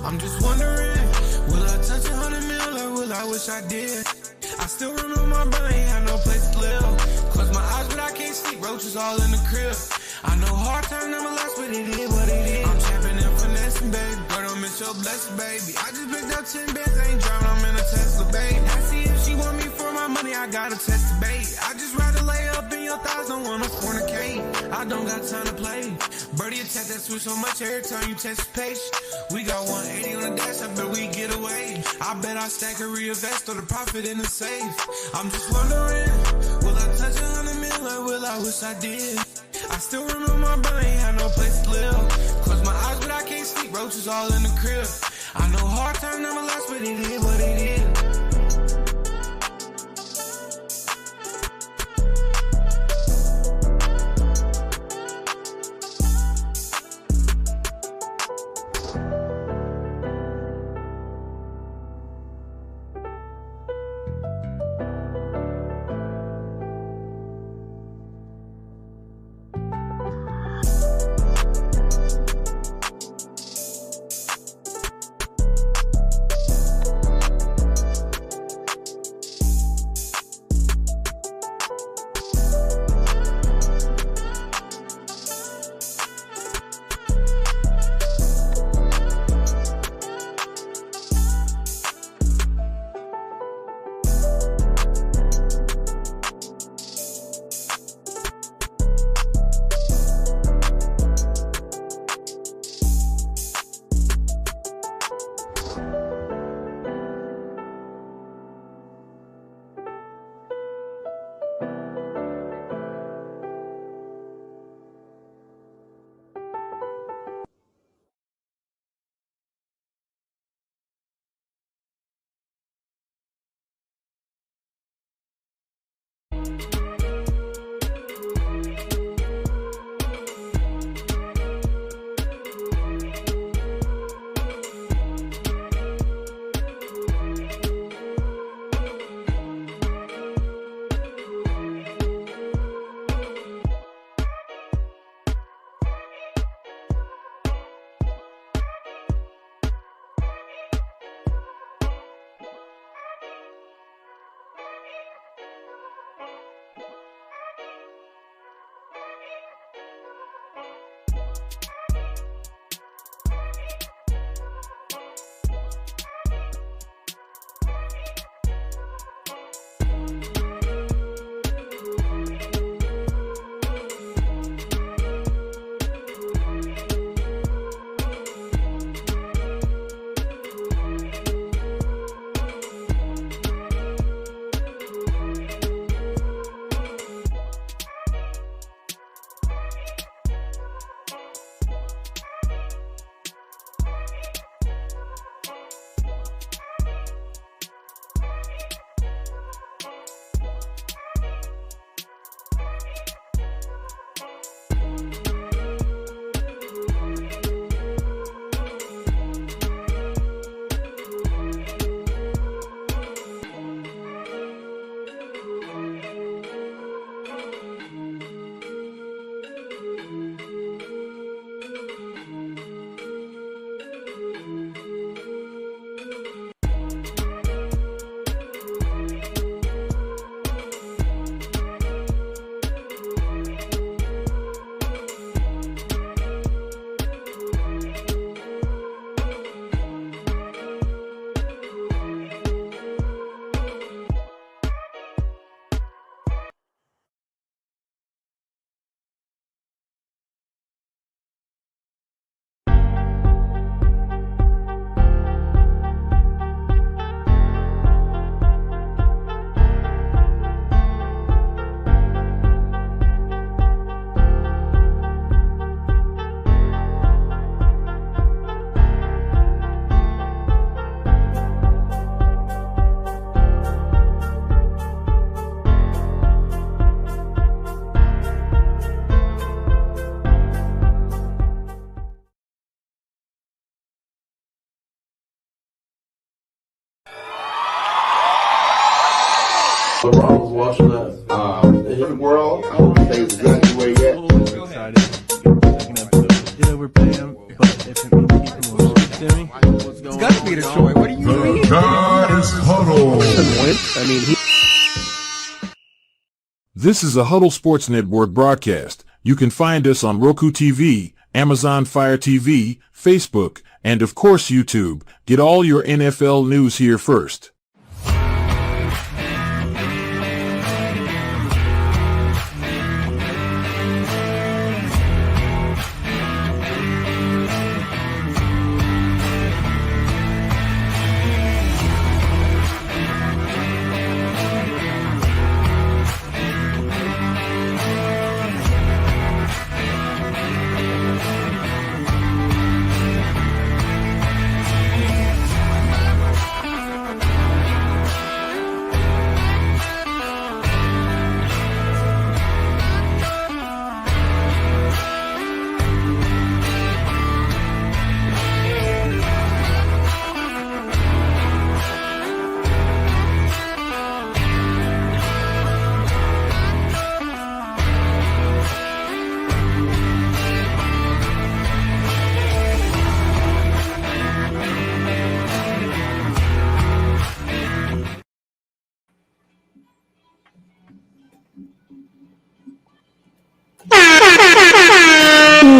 I'm just wondering, will I touch 100 mil or will I wish I did? I still remember my brain, ain't had no place to live. Close my eyes but I can't sleep, roaches all in the crib. I know hard times never last, but it is what it is. I'm trapping and finessing, baby, but don't miss your blessing, baby. I just picked up 10 bands, I ain't driving, I'm in a Tesla, baby. I see if she want me for my money, I gotta test the bait. I just rather lay up in your thighs, don't wanna fornicate. I don't got time to play. Birdie attack that switch so much every time you test the page. We got 180 on the dash, I bet we get away. I bet I stack a reinvest or the profit in the safe. I'm just wondering, will I touch 100 mil or will I wish I did? I still remember my brain, ain't had no place to live. Close my eyes but I can't sleep, roaches all in the crib. I know hard times never last, but it is what it is. I was watching that the world. I don't think it's exactly where yet. Go ahead. Yeah, we're paying, but if it means keeping Timmy? What's going on? It's got to be Detroit. What do you mean? The Guys Huddle. This is a Huddle Sports Network broadcast. You can find us on Roku TV, Amazon Fire TV, Facebook, and of course YouTube. Get all your NFL news here first.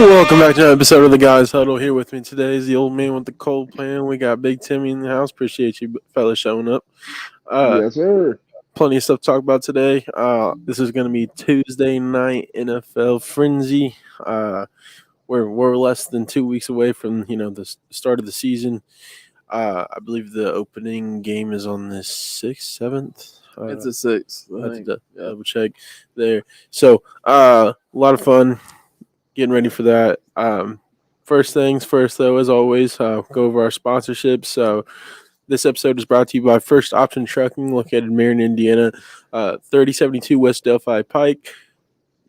Welcome back to another episode of the Guys Huddle. Here with me today is the old man with the cold plan. We got Big Timmy in the house. Appreciate you fellas showing up. Yes, sir. Plenty of stuff to talk about today. This is going to be Tuesday night NFL frenzy. We're less than 2 weeks away from the start of the season. I believe the opening game is on the 6th, 7th. It's a 6th. I have to double check there. So a lot of fun. Getting ready for that. First things first, though, as always, go over our sponsorships. So this episode is brought to you by First Option Trucking, located in Marion, Indiana, 3072 West Delphi Pike.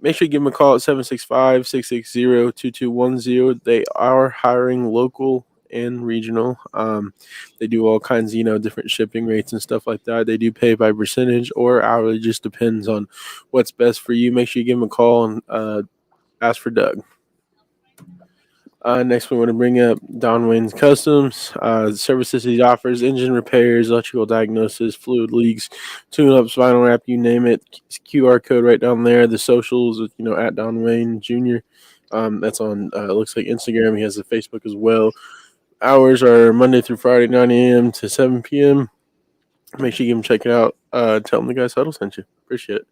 Make sure you give them a call at 765-660-2210. They are hiring local and regional. They do all kinds of, different shipping rates and stuff like that. They do pay by percentage or hourly, just depends on what's best for you. Make sure you give them a call and ask for Doug. Next, we want to bring up Don Wayne's Customs. The services he offers: engine repairs, electrical diagnosis, fluid leaks, tune-ups, vinyl wrap, you name it. QR code right down there. The socials, at Don Wayne Jr. That's on, looks like Instagram. He has a Facebook as well. Hours are Monday through Friday, 9 a.m. to 7 p.m. Make sure you give him check it out. Tell him the Guys Huddle sent you. Appreciate it.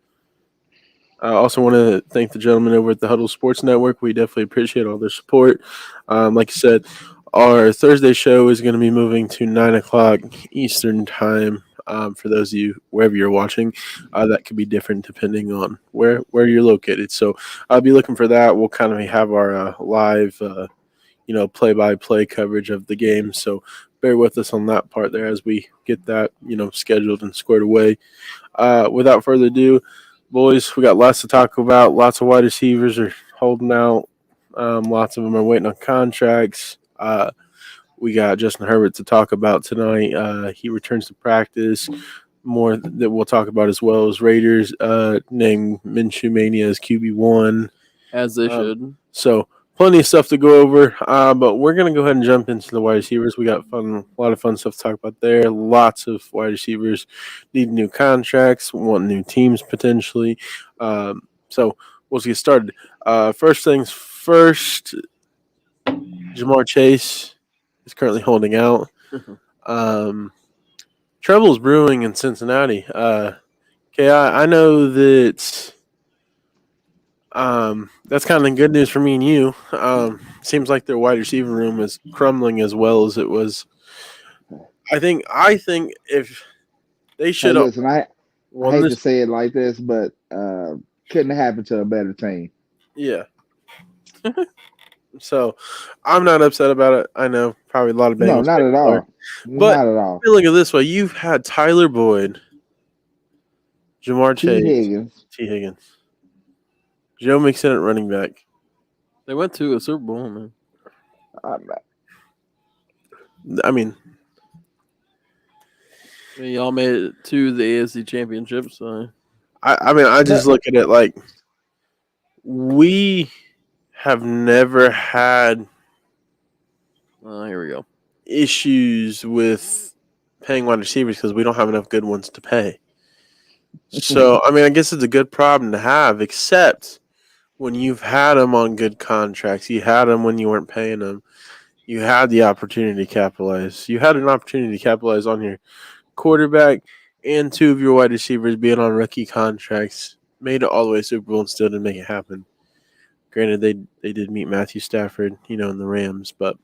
I also want to thank the gentlemen over at the Huddle Sports Network. We definitely appreciate all their support. Like I said, our Thursday show is going to be moving to 9 o'clock Eastern time. For those of you, wherever you're watching, that could be different depending on where you're located. So I'll be looking for that. We'll kind of have our live, play-by-play coverage of the game. So bear with us on that part there as we get that, scheduled and squared away. Without further ado, boys, we got lots to talk about. Lots of wide receivers are holding out. Lots of them are waiting on contracts. We got Justin Herbert to talk about tonight. He returns to practice. More that we'll talk about as well as Raiders named MinshewMania as QB1. As they should. So plenty of stuff to go over. But we're going to go ahead and jump into the wide receivers. We got a lot of fun stuff to talk about there. Lots of wide receivers need new contracts, want new teams potentially. So we'll get started. First things first, Jamar Chase is currently holding out. Trouble is brewing in Cincinnati. I know that that's kind of good news for me and you. Seems like their wide receiver room is crumbling as well as it was. I think if they should have. Listen, I hate to say it like this, but couldn't have happened to a better team. Yeah. So I'm not upset about it. I know probably a lot of Bengals. No, not at all. But not at all. look at it this way: you've had Tyler Boyd, Jamar Chase, T. Higgins, Joe Mixon at running back. They went to a Super Bowl, man. I mean, y'all made it to the AFC Championship, so I just look at it like we have never had. Here we go. issues with paying wide receivers because we don't have enough good ones to pay. So, I mean, I guess it's a good problem to have, except when you've had them on good contracts. You had them when you weren't paying them. You had the opportunity to capitalize. You had an opportunity to capitalize on your quarterback and two of your wide receivers being on rookie contracts. Made it all the way to Super Bowl and still didn't make it happen. Granted, they did meet Matthew Stafford, in the Rams, but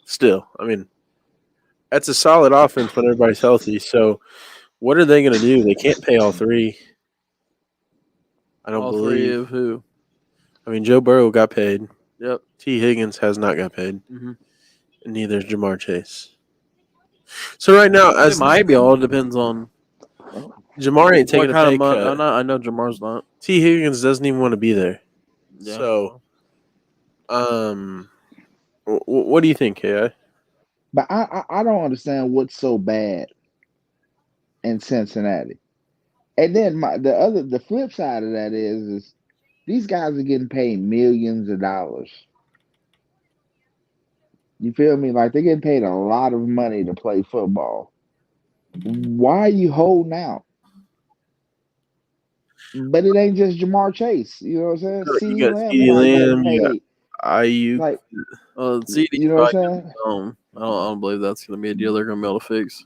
still, I mean, that's a solid offense when everybody's healthy. So, what are they going to do? They can't pay all three. I don't All believe. three of who? I mean, Joe Burrow got paid. Yep. T. Higgins has not got paid. Mm-hmm. And neither is Jamar Chase. So right now, It might be all depends on Jamar ain't taking what kind a pay of money. cut. I know Jamar's not. T. Higgins doesn't even want to be there. Yeah. So, what do you think, Ki? But I don't understand what's so bad in Cincinnati. And then the flip side of that is these guys are getting paid millions of dollars. You feel me? Like they're getting paid a lot of money to play football. Why are you holding out? But it ain't just Jamar Chase. You know what I'm saying? You CeeDee got Lamb CeeDee probably getting Lamb, you got paid. Aiyuk. Like, CeeDee, you know what I'm saying? I don't believe that's going to be a deal they're going to be able to fix.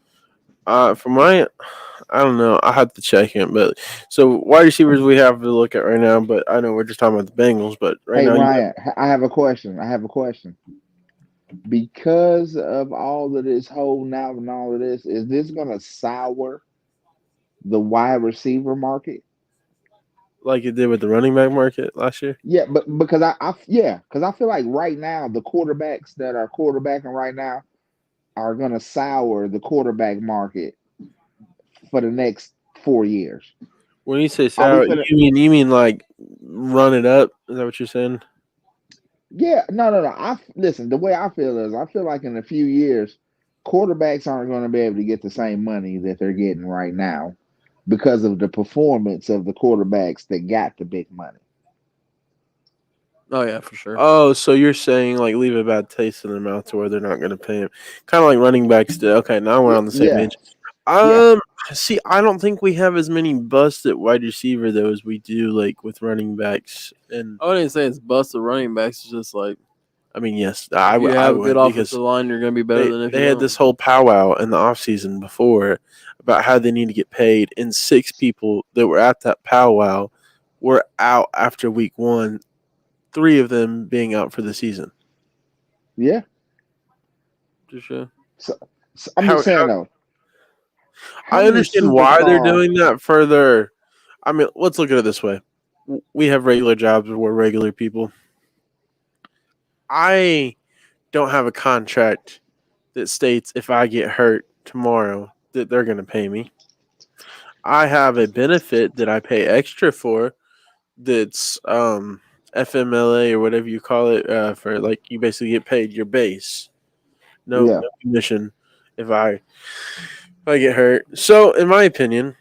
I don't know. I have to check it, but so wide receivers we have to look at right now. But I know we're just talking about the Bengals, but right Hey now, Ryan, I have a question. Because of all of this holding out and all of this, is this gonna sour the wide receiver market? like it did with the running back market last year. Yeah, but because because I feel like right now the quarterbacks that are quarterbacking right now are gonna sour the quarterback market for the next 4 years. When you say Are we sour, finna? you mean like run it up? Is that what you're saying? Yeah, no. Listen. The way I feel is, I feel like in a few years, quarterbacks aren't going to be able to get the same money that they're getting right now because of the performance of the quarterbacks that got the big money. Oh, yeah, for sure. Oh, so you're saying like leave a bad taste in their mouth to where they're not going to pay him, kind of like running backs did. Okay, now we're on the same Yeah, page. yeah. See, I don't think we have as many busts at wide receiver though as we do like with running backs. And I wouldn't say it's busted running backs. It's just like I mean, yes, if you I have a good would offensive because line, you're going to be better than if they you had don't. this whole powwow in the offseason before about how they need to get paid, and 6 people that were at that powwow were out after week 1, 3 of them being out for the season. Yeah. For sure. So I'm just saying though. I understand why they're doing that further. I mean, let's look at it this way. We have regular jobs. We're regular people. I don't have a contract that states if I get hurt tomorrow that they're going to pay me. I have a benefit that I pay extra for that's FMLA or whatever you call it for like you basically get paid your base. No commission if I get hurt. So in my opinion,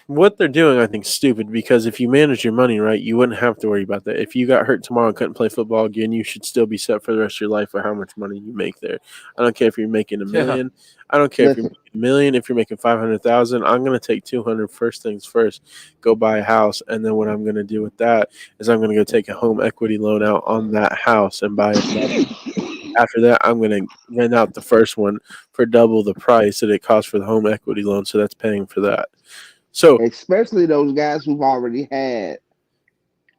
what they're doing I think is stupid because if you manage your money right, you wouldn't have to worry about that. If you got hurt tomorrow and couldn't play football again, you should still be set for the rest of your life for how much money you make there. I don't care if you're making $1 million. I don't care if you're making $1 million, if you're making 500,000. I'm gonna take 200 first things first, go buy a house, and then what I'm gonna do with that is I'm gonna go take a home equity loan out on that house and buy it. After that, I'm gonna rent out the first one for double the price that it costs for the home equity loan. So that's paying for that. So especially those guys who've already had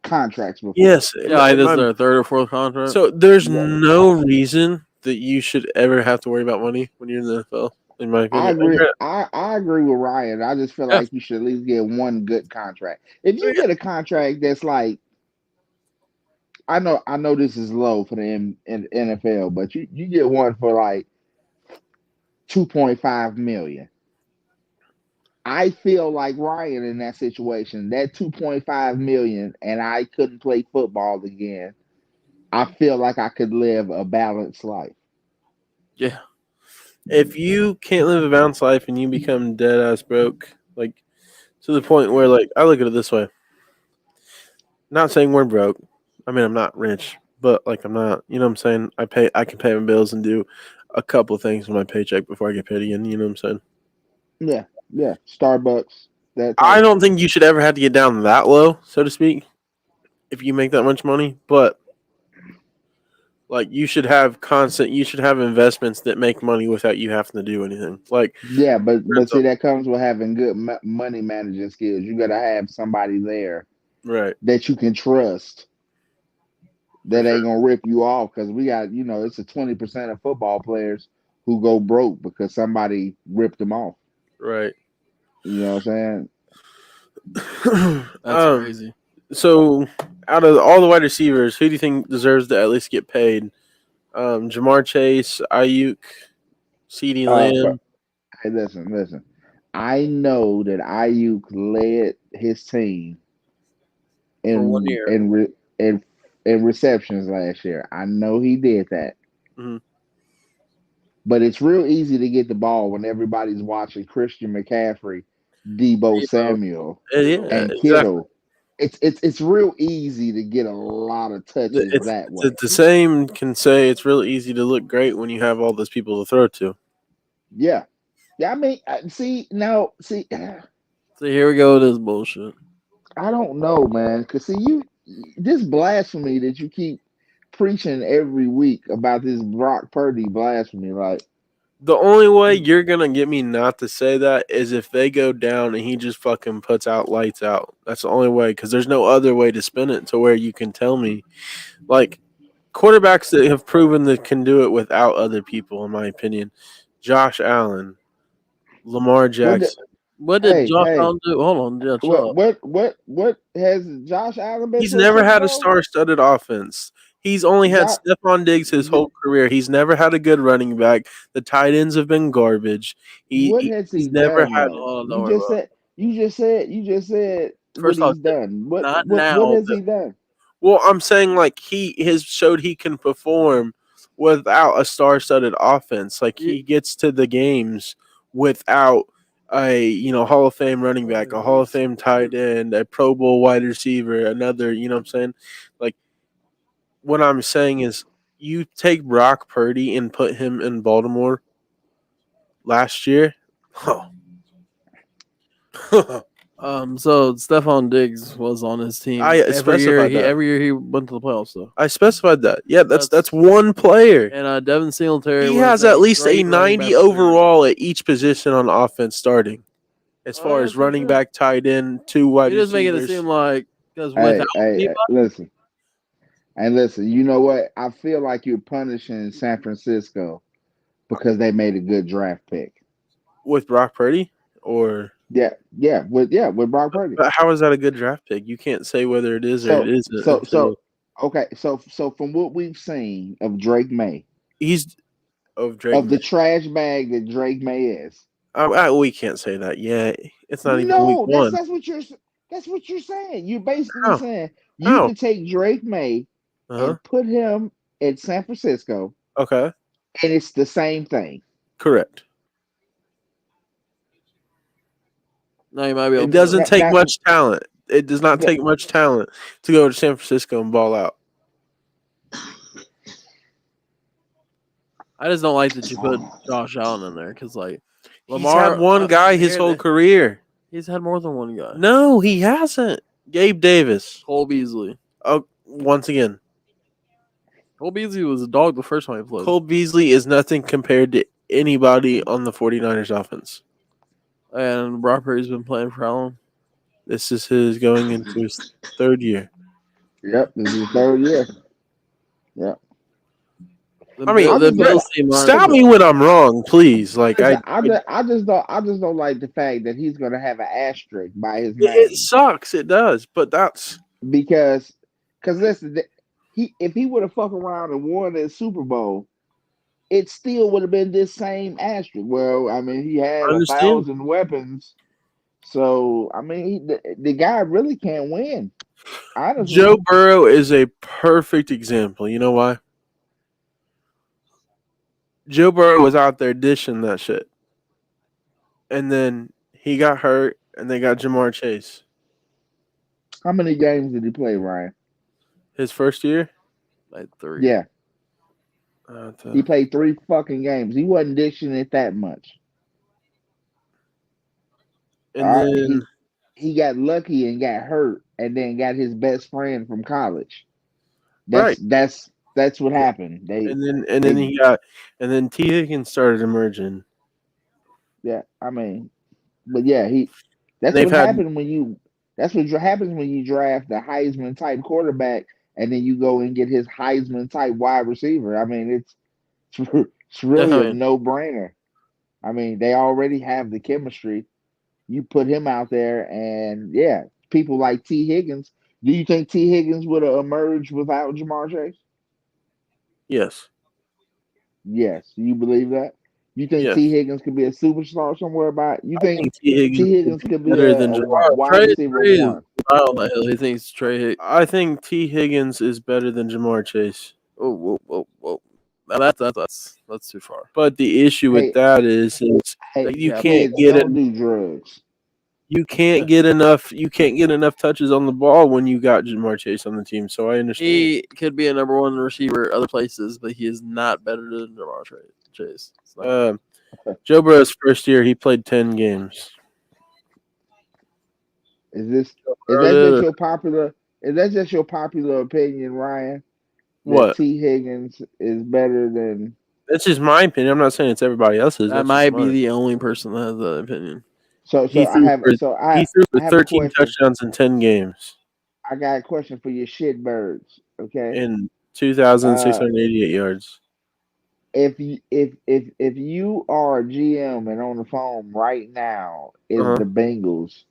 contracts before. Yes, Yeah, this is their third or fourth contract. So there's no reason that you should ever have to worry about money when you're in the NFL. In my opinion, I agree. I agree with Ryan. I just feel like you should at least get one good contract. If you get a contract that's like, I know this is low for the NFL, but you get one for like 2.5 million. I feel like Ryan in that situation, that 2.5 million, and I couldn't play football again. I feel like I could live a balanced life. Yeah. If you can't live a balanced life and you become dead ass broke, like to the point where like I look at it this way. Not saying we're broke. I mean I'm not rich, but like I'm not, you know what I'm saying? I can pay my bills and do a couple things with my paycheck before I get paid again. You know what I'm saying? Yeah. Starbucks. That type I of don't shit. think you should ever have to get down that low, so to speak, if you make that much money. But like, you should have investments that make money without you having to do anything. Like, Yeah, but crypto. see, that comes with having good money managing skills. You got to have somebody there Right, that you can trust for that sure. ain't gonna rip you off because we got it's a 20% of football players who go broke because somebody ripped them off. Right. You know what I'm That's crazy. So, out of all the wide receivers, who do you think deserves to at least get paid? Jamar Chase, Aiyuk, CeeDee saying? Lamb. Hey, listen. I know that Aiyuk led his team For 1 in year. in re, in receptions last year. I know he did that. Mhm. But it's real easy to get the ball when everybody's watching Christian McCaffrey, Debo Debo. Samuel, Yeah, and exactly. Kittle. It's real easy to get a lot of touches that way. The same can say it's real easy to look great when you have all those people to throw to. Yeah. Yeah, I mean, see, So here we go with this bullshit. I don't know, man. Cause see, this blasphemy that you keep preaching every week about this Brock Purdy blasphemy, like, The only way you're gonna get me not to say that is if they go down and he just fucking puts out lights out. That's the only way, because there's no other way to spin it to where you can tell me, like, quarterbacks that have proven that can do it without other people, in my opinion. Josh Allen, Lamar what? Jackson. What did Josh Hey, Allen do? Hold on, yeah, chill what, out. what has Josh Allen been He's to a never Super had a Bowl? star-studded offense. He's only had Josh, Stephon Diggs his whole career. He's never had a good running back. The tight ends have been garbage. what has he He's never done had. though? Hold on, don't worry about it. You just said what First off, he's done. not What now, has he done? Well, I'm saying, like, he has showed he can perform without a star-studded offense. Like, you, he gets to the games without a Hall of Fame running back, a Hall of Fame tight end, a Pro Bowl wide receiver, another. You know what I'm saying? Like, what I'm saying is, you take Brock Purdy and put him in Baltimore last year. so Stephon Diggs was on his team I every year. specified that. Every year he went to the playoffs though. I specified that. Yeah, that's That's one player. And Devin Singletary He was has a at least a great running back 90 material. overall at each position on offense starting. As Oh far yeah, as for running sure. back, tight end, two wide You're just making it receivers. seem like because without anybody, Listen. And listen, you know what? I feel like you're punishing San Francisco because they made a good draft pick. With Brock Purdy? Or With Brock Purdy. but how is that a good draft pick? You can't say whether it is or it So isn't so until so okay, so from what we've seen of Drake May, he's of Drake of May. the trash bag that Drake May is. We can't say that yet. It's not even week No, one. that's what you're saying. You're basically How? saying you How? can take Drake May Uh-huh. and put him at San Francisco, Okay. and it's the same thing. Correct. now you might be able It to. doesn't take Now, much talent. It does not take much talent to go to San Francisco and ball out. I just don't like that you put Josh Allen in there because like He's had one guy his whole career. He's had more than one guy. No, he hasn't. Gabe Davis. Cole Beasley. Oh, once again, Cole Beasley was a dog the first time he played. Cole Beasley is nothing compared to anybody on the 49ers offense. And Brock Purdy's been playing for how long? This is his going into his third year. Yep, this is the third year. Yep. I mean, the Bills team stop me when I'm wrong, please. Like, I just don't like the fact that he's gonna have an asterisk by his name. it sucks. It does, but that's because listen, if he would have fucked around and won that Super Bowl, it still would have been this same asterisk. Well, I mean, he had I understand. 1,000 weapons, so I mean, the guy really can't win. Honestly, Joe Burrow is a perfect example. You know why? Joe Burrow was out there dishing that shit. And then he got hurt, and they got Jamar Chase. how many games did he play, Ryan? His first year? like 3. Yeah. He played 3 fucking games. He wasn't dishing it that much. And All right, then he got lucky and got hurt, and then got his best friend from college. right, That's what happened. And then T Higgins started emerging. Yeah, I mean, but yeah, that's They've what had happened when you. That's what happens when you draft the Heisman type quarterback, and then you go and get his Heisman type wide receiver. I mean, it's really I a mean, no brainer. I mean, they already have the chemistry. You put him out there, and yeah, people like T Higgins. Do you think T Higgins would have emerged without Jamar Chase? yes, Yes. You believe that? You think yes. T Higgins could be a superstar somewhere? About you I think think T Higgins T would Higgins be could be better than a Jamar. wide Trey receiver is one? wild on the hill. He thinks I think T Higgins is better than Jamar Chase. Oh, whoa, whoa, whoa. Now that's too far. But the issue with Hey, that is hey, that you Yeah, can't kids, get it. don't do drugs. You can't get enough. You can't get enough touches on the ball when you got Jamar Chase on the team. So I understand. he could be a number one receiver other places, but he is not better than Jamar Chase. It's not. Joe Burrow's first year, he played 10 games. Is that just your popular? Is that just your popular opinion, Ryan? That What? T Higgins is better than? That's just my opinion. I'm not saying it's everybody else's. That That's might just be mine. the only person that has that opinion. So He so I threw have for so he threw for I have a 13 question. touchdowns in 10 games I got a question for your shitbirds. Okay. and Uh, 2,688 yards. if you are a GM and on the phone right now is Uh the huh. Bengals,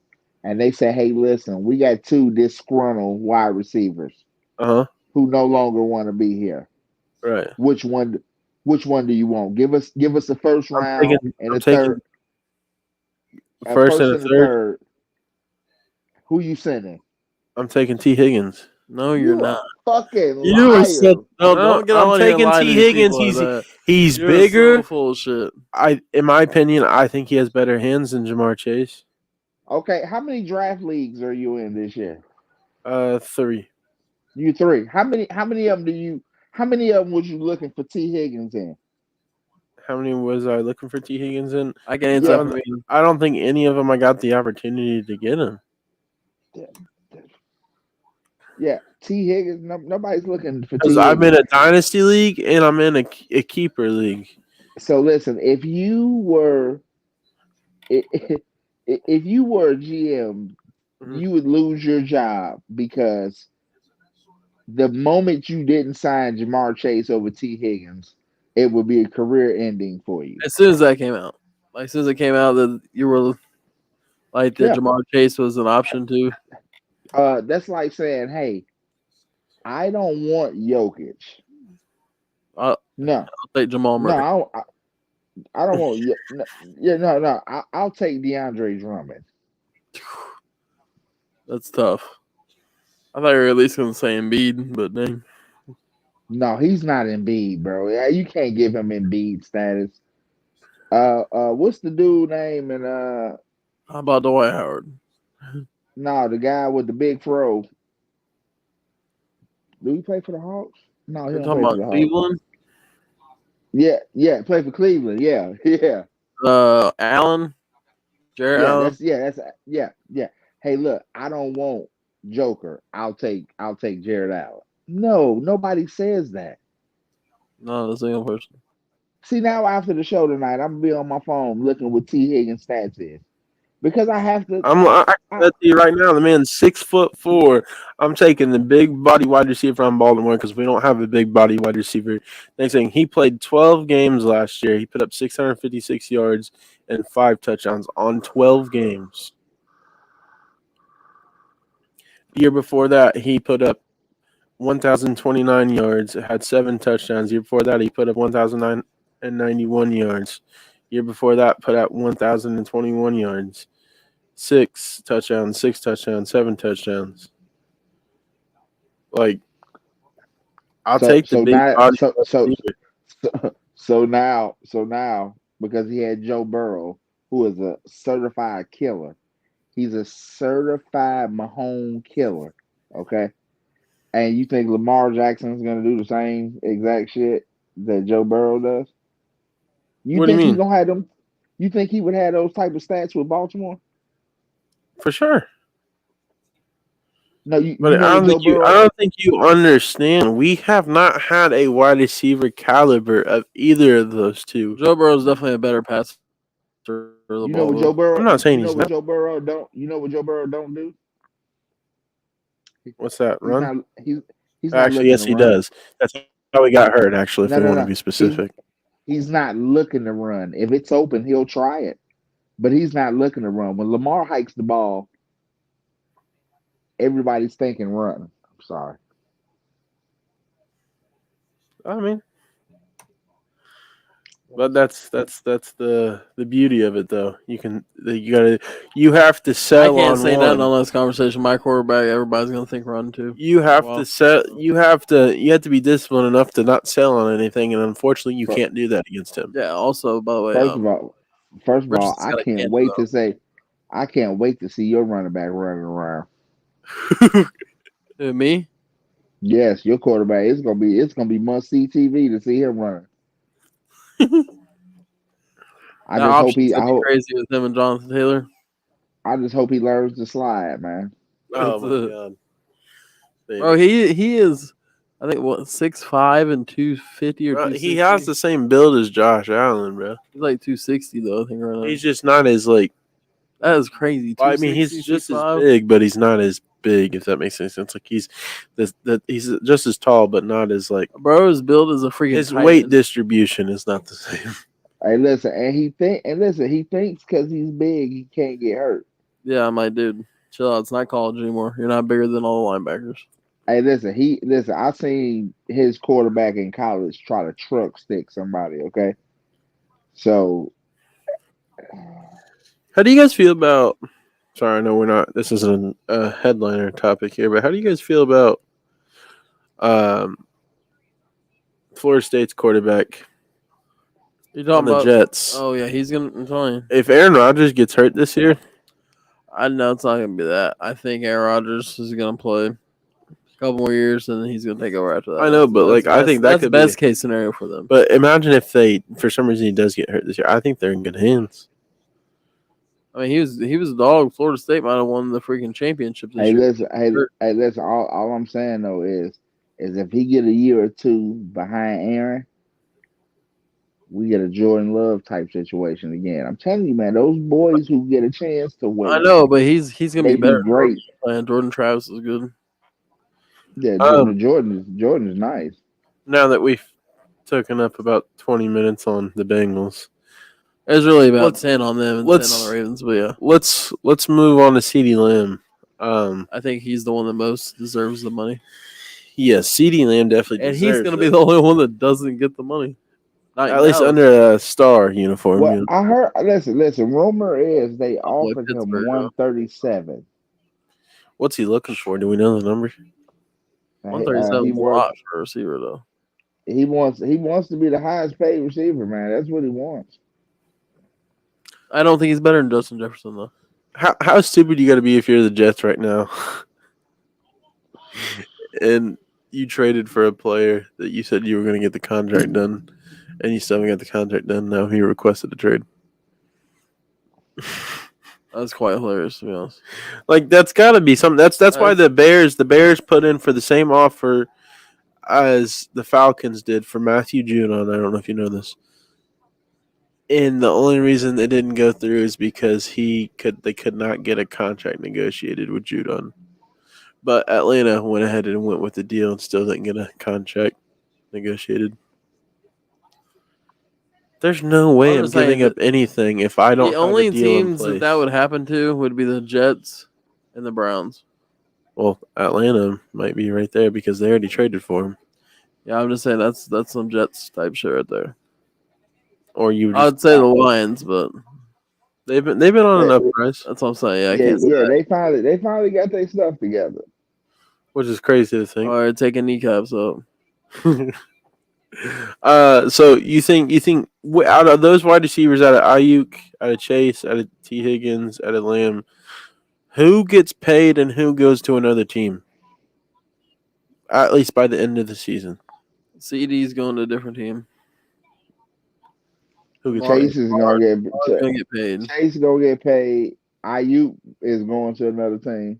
and they say, "Hey, listen, we got 2 disgruntled wide receivers Uh huh. who no longer want to be here. Right. Which one? Which one do you want? Give us the first I'm taking. round and I'm the taking third, first first and a and the third. third. Who you sending? I'm taking T Higgins. No, you're You a not. fucking You are such. liar. No, No, don't get I'm on here and taking lie to T these Higgins. people like that. He's You're so bigger. full of shit. In my opinion, I think he has better hands than Jamar Chase. Okay, how many draft leagues are you in this year? 3. You 3. How many of them do you? How many of them was you looking for T Higgins in? How many was I looking for T Higgins in? I can answer Yeah, that for me. I don't think any of them I got the opportunity to get him. yeah. T Higgins. Nobody's looking for Because T I'm Higgins. in a dynasty league and I'm in a keeper league. So listen, if you were, if you were a GM, Mhm. you would lose your job because the moment you didn't sign Jamar Chase over T Higgins, it would be a career ending for you. As soon as that came out, like as soon as it came out that you were like that Yeah. Jamar Chase was an option too. That's like saying, "Hey, I don't want Jokic." I'll No, take Jamal no, Murray. I don't want. No, yeah, no. I'll take DeAndre Drummond. That's tough. I thought you were at least going to say Embiid, but dang. No, he's not Embiid, bro. Yeah, you can't give him Embiid status. What's the dude name? And How about Dwight Howard? no, the guy with the big fro. Do he play for the Hawks? No, he You're don't talking play for about the Hawks. Cleveland? Play for Cleveland. Yeah, yeah, Allen? Jared Allen? that's yeah. Hey, look, I don't want Joker. I'll take Jared Allen. No, nobody says that. No, the single person. See, now after the show tonight, I'm gonna be on my phone looking what T Higgins stats is because I have to. I can tell you right now, the man's 6'4". I'm taking the big body wide receiver from Baltimore because we don't have a big body wide receiver. Next thing, he played 12 games last year. He put up 656 yards and 5 touchdowns on 12 games. The year before that, he put up 1,029 yards, had 7 touchdowns. The year before that, he put up 1,091 yards. The year before that, put up 1,021 yards. 6 touchdowns, 7 touchdowns. Like, I'll take the So big now body. so now because he had Joe Burrow, who is a certified killer. He's a certified Mahomes killer. Okay. And you think Lamar Jackson is gonna do the same exact shit? that Joe Burrow does? You What do you think he mean? gonna have them? You think he would have those type of stats with Baltimore? For sure. No, you But know what Joe I Burrow. don't think you understand. We have not had a wide receiver caliber of either of those two. Joe Burrow's definitely a better passer of the You know ball, what Joe though. I'm Burrow. not saying You know he's what not. Joe Burrow don't. You know what Joe Burrow don't do. What's that, He's run? not. He's not Actually, looking yes, to he run. does. That's how he got hurt, actually, if No, we no, want to no. be specific. He's not looking to run. If it's open, he'll try it. But he's not looking to run. When Lamar hikes the ball, everybody's thinking run. I'm sorry. I mean, but that's the beauty of it, though. You have to I sell can't on say one. nothing on this conversation. My quarterback, everybody's gonna think run too. You have Well, to sell. You have to be disciplined enough to not sell on anything, and unfortunately, you Fir- can't do that against him. yeah. Also, by the way, First of all, Richardson's got a cannon though. I can't wait to see your running back running around. Who, me? Yes, your quarterback. It's gonna be must see TV to see him running. I That just hope option's he. gonna be crazy with him and Jonathan Taylor. I just hope he learns to slide, man. Oh my god, Bro, he is. I think what 6'5" and 250 or 260. he has the same build as Josh Allen, bro. He's like 260 though. I think right now. He's just not as like. That is crazy. I mean, he's just as big, but he's not as big. If that makes any sense, like he's just as tall, but not as like. Bro's build is a freaking. His Titan. weight distribution is not the same. Hey, listen, he thinks because he's big he can't get hurt. Yeah, my dude, chill out. It's not college anymore. You're not bigger than all the linebackers. Hey, listen. I seen his quarterback in college try to truck stick somebody. Okay, so How do you guys feel about? Sorry, I know we're not. This isn't a headliner topic here, but how do you guys feel about Florida State's quarterback You're talking on the about Jets? Oh yeah, he's gonna. I'm telling you. If Aaron Rodgers gets hurt this year, I know it's not gonna be that. I think Aaron Rodgers is gonna play a couple more years, and then he's gonna take over after that. I know, but like I think that that's could the best be. case scenario for them. But imagine if for some reason he does get hurt this year. I think they're in good hands. I mean, he was a dog. Florida State might have won the freaking championship this year. listen. All I'm saying though is if he get a year or two behind Aaron, we get a Jordan Love type situation again. I'm telling you, man, those boys who get a chance to win, I know, but he's gonna they be better. do great. Jordan Travis is good. Yeah, Jordan is nice. Now that we've taken up about 20 minutes on the Bengals, It's really about 10 on them and 10 let's- on the Ravens, but yeah. let's move on to CeeDee Lamb. I think he's the one that most deserves the money. Yes, CeeDee Lamb definitely And deserves he's going to it. be the only one that doesn't get the money. Not At least now. under a star uniform. Well, you know. I heard. Listen. Rumor is they Oh, boy, offered him Pittsburgh, 137. What's he looking for? Do we know the number? 137 He is a lot for a receiver, though. He wants to be the highest paid receiver, man. That's what he wants. I don't think he's better than Justin Jefferson, though. How stupid you got to be if you're the Jets right now, and you traded for a player that you said you were going to get the contract done, and you still haven't got the contract done. Now he requested a trade. That's quite hilarious, to be honest. Like that's got to be something. That's why the Bears put in for the same offer as the Falcons did for Matthew Judon. I don't know if you know this. And the only reason they didn't go through is because they could not get a contract negotiated with Judon. But Atlanta went ahead and went with the deal and still didn't get a contract negotiated. There's no way I'm giving up anything if I don't The have only a deal in teams place. that would happen to would be the Jets and the Browns. Well, Atlanta might be right there because they already traded for him. Yeah, I'm just saying that's some Jets type shit right there. Or you? I'd say the Lions, but they've been on an uprise. that's what I'm saying. Yeah, I can't say that. They finally got their stuff together. Which is crazy to think. Or taking kneecaps up. So you think out of those wide receivers, out of Aiyuk, out of Chase, out of T. Higgins, out of Lamb, who gets paid and who goes to another team? At least by the end of the season. CeeDee's going to a different team. Who gets Chase paid? is gonna get He's going to get paid. Chase gonna get paid. Aiyuk is going to another team.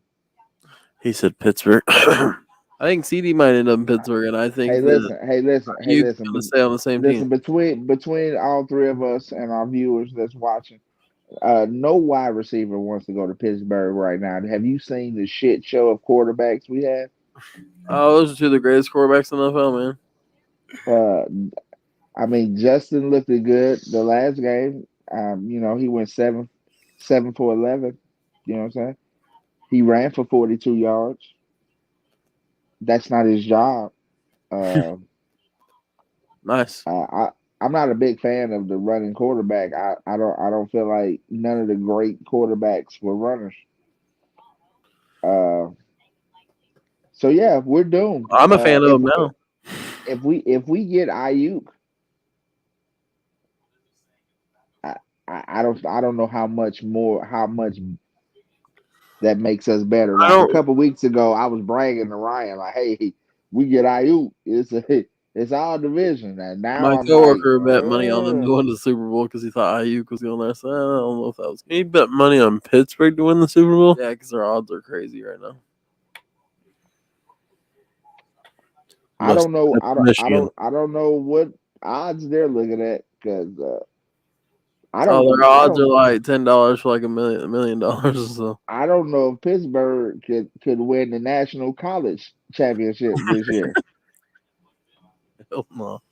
He said Pittsburgh. I think CeeDee might end up in Pittsburgh, and I think Hey, listen. Aiyuk's going to stay on the same Listen, team. between all three of us and our viewers that's watching, no wide receiver wants to go to Pittsburgh right now. Have you seen the shit show of quarterbacks we have? Oh, those are two of the greatest quarterbacks in the NFL, man. I mean, Justin looked good the last game. He went 7 for 11. You know what I'm saying? He ran for 42 yards. That's not his job. Nice. I'm not a big fan of the running quarterback. I don't feel like none of the great quarterbacks were runners. So yeah, we're doomed. I'm a fan of him now. If we get Aiyuk, I don't know how much that makes us better. Like a couple weeks ago, I was bragging to Ryan like, "Hey, we get Aiyuk. It's our division." And now My I'm coworker like, bet money on them to win the Super Bowl because he thought Aiyuk was going there. So I don't know if that was. He bet money on Pittsburgh to win the Super Bowl. Yeah, because their odds are crazy right now. I don't know. I don't know what odds they're looking at because I don't. Their odds are like $10 for like $1 million or so. I don't know if Pittsburgh could win the National College Championship this year. Hell no.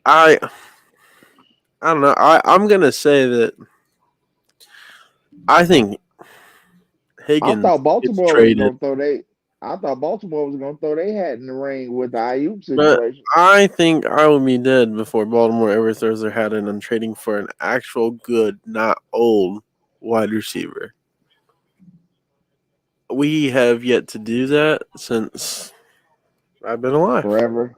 I don't know. I'm gonna say that I think Higgins. I thought Baltimore was going to throw their hat in the ring with the Aiyuk situation. But I think I will be dead before Baltimore ever throws their hat in on trading for an actual good, not old wide receiver. We have yet to do that since I've been alive. Forever.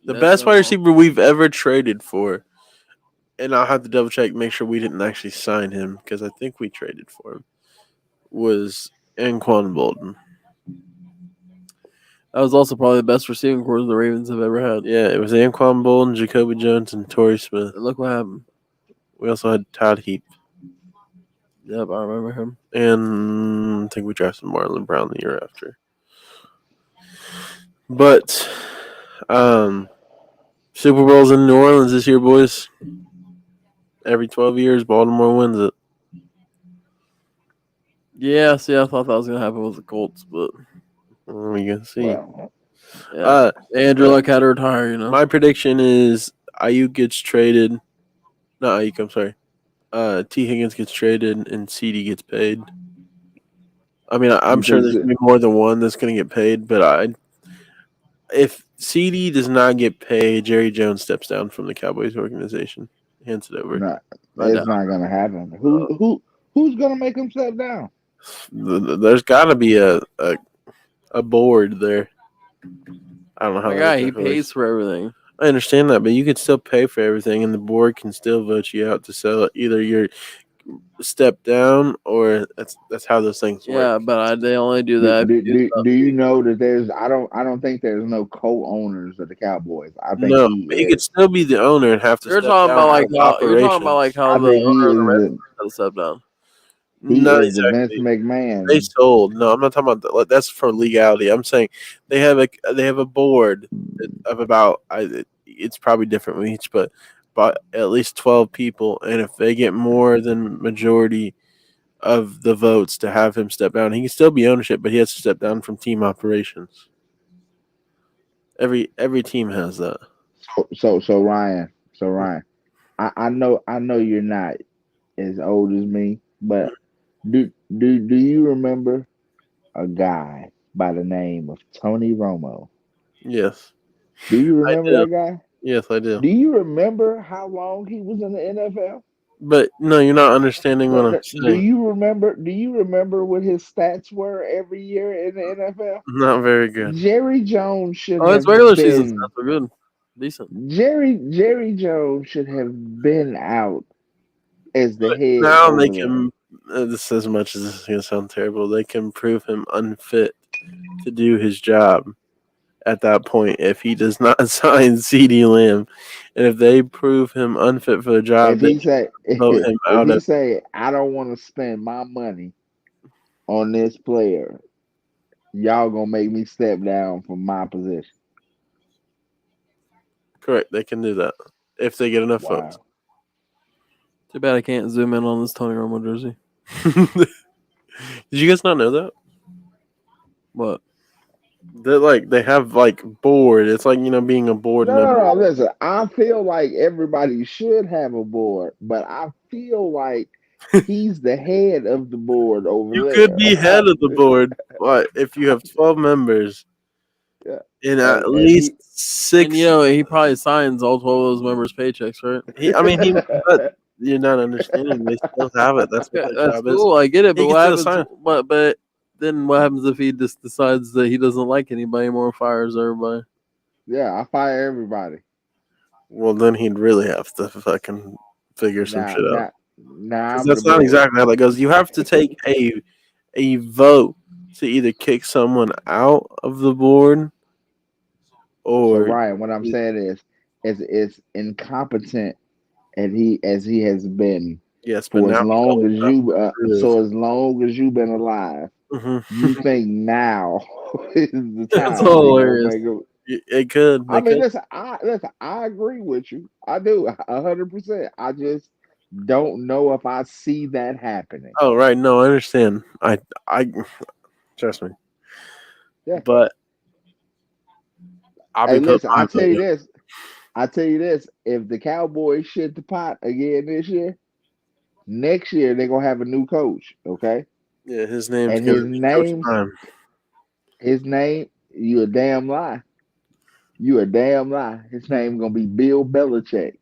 The best wide receiver we've ever traded for, and I'll have to double check, make sure we didn't actually sign him because I think we traded for him, was Anquan Bolden. That was also probably the best receiving corps the Ravens have ever had. Yeah, it was Anquan Bolden, Jacoby Jones, and Torrey Smith. And look what happened. We also had Todd Heap. Yep, I remember him. And I think we drafted Marlon Brown the year after. But Super Bowl's in New Orleans this year, boys. Every 12 years, Baltimore wins it. Yeah, see, I thought that was going to happen with the Colts, but we can see. Well, yeah. Andrew Luck had to retire, you know. My prediction is Aiyuk gets traded. Not Aiyuk, I'm sorry. T. Higgins gets traded and CeeDee gets paid. I mean, I'm sure there's going to be more than one that's going to get paid, but if CeeDee does not get paid, Jerry Jones steps down from the Cowboys organization. Hands it over. No, it's not going to happen. Who's going to make him step down? There's got to be a board there. I don't know how. My guy, he pays for everything. I understand that, but you can still pay for everything, and the board can still vote you out to sell it. Either you're step down, or that's how those things work. Yeah, but they only do that. Do you know that there's? I don't think there's no co-owners of the Cowboys. I think he could still be the owner and have to. You're talking about how the owner of the Redskins had to step down. Not exactly. Vince McMahon. They sold. No, I'm not talking about that. That's for legality. I'm saying they have a board of about. It's probably different with each, but at least 12 people, and if they get more than majority of the votes to have him step down, he can still be ownership, but he has to step down from team operations. Every team has that. So Ryan, I know you're not as old as me, but do you remember a guy by the name of Tony Romo? Yes. Do you remember that guy? Yes, I do. Do you remember how long he was in the NFL? But no, you're not understanding what I'm saying. Do you remember what his stats were every year in the NFL? Not very good. Jerry Jones should have his regular season stats were good. Decent. Jerry Jones should have been out as the head. Now they can, this as much as this is going to sound terrible, they can prove him unfit to do his job at that point if he does not sign CeeDee Lamb, and if they prove him unfit for the job, If they he say vote him if out he of. say I don't want to spend my money on this player, y'all gonna make me step down from my position. Correct, they can do that if they get enough votes. Wow. Too bad I can't zoom in on this Tony Romo jersey. Did you guys not know that? What? They have board. It's like being a board No, no, member. no. Listen, I feel like everybody should have a board, but I feel like he's the head of the board over You could be there. head of the board, but if you have 12 members Yeah. and at And least he six, And he probably signs all 12 of those members' paychecks, right? but you're not understanding. They still have it. That's what Yeah, their that's job is. cool. I get it, He but can what still happens? sign. But then what happens if he just decides that he doesn't like anybody more and fires everybody? yeah, I fire everybody. Well, then he'd really have to fucking figure some Now, shit out. now Because I'm the that's not board. exactly how that goes. You have to take a vote to either kick someone out of the board So or Ryan, what I'm saying is, as incompetent as he has been yes, but for as now long as you. as long as you've been alive, you think now is the That's time they gonna hilarious. make it? It could. I It mean, could. listen. I agree with you. I do 100%. I just don't know if I see that happening. Oh, right. No, I understand. I trust me. Yeah. But I'll Hey, be putting listen. my vote in. I tell you this. If the Cowboys shit the pot again this year, next year they're gonna have a new coach. Okay, Yeah, his name's and gonna be Coach Prime. his name. You a damn lie. You a damn lie. His name gonna be Bill Belichick.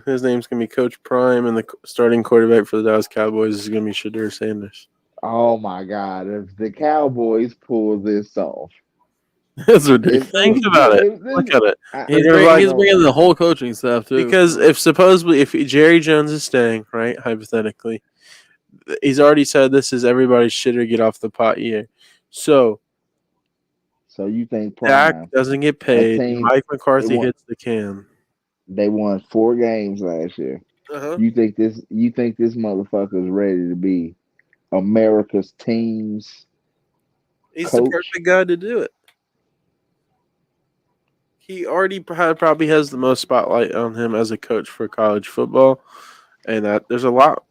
His name's gonna be Coach Prime, and the starting quarterback for the Dallas Cowboys is gonna be Shadur Sanders. Oh my God! If the Cowboys pull this off, That's ridiculous. if they Think about it. if Look this, at it. He's They're bringing the whole coaching staff too. because if Jerry Jones is staying, right, hypothetically, he's already said this is everybody's shit or get off the pot year. So you think Dak Prime, doesn't get a paid. team Mike they McCarthy won hits the can. they won 4 games last year. Uh-huh. You think this motherfucker is ready to be America's team's He's the coach? perfect guy to do it. He already probably has the most spotlight on him as a coach for college football, and there's a lot.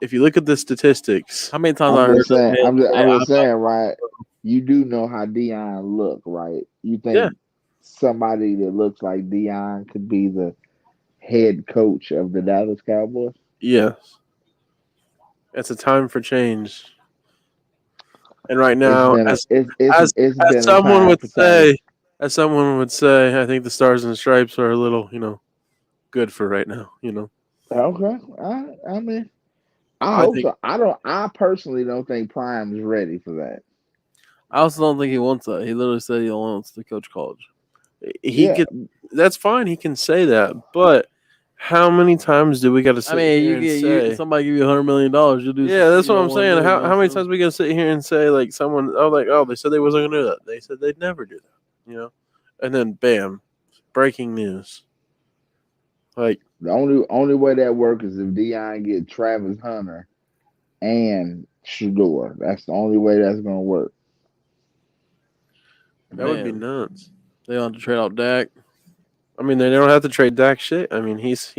If you look at the statistics, how many times I'm I heard just saying. that man say, I'm just saying, right? You do know how Dion look, right? You yeah, think somebody that looks like Dion could be the head coach of the Dallas Cowboys? yes, it's a time for change. And right now, as It's been a someone time would for say, change. I think the Stars and Stripes are a little, good for right now. Okay, I mean, I I hope think so. I personally don't think Prime's ready for that. I also don't think he wants that. He literally said he only wants to coach college. he Yeah, could. That's fine. He can say that, but how many times do we got to sit here and say? Somebody give you $100 million, you'll do. Yeah, that's you what don't I'm wanna saying. do it, How many so. times we gonna sit here and say they said they wasn't gonna do that. They said they'd never do that, and then bam, breaking news. Like the only way that works is if Dion get Travis Hunter and Shador. That's the only way that's gonna work. that would be Man. nuts. They don't have to trade out Dak. I mean, they don't have to trade Dak shit. I mean, he's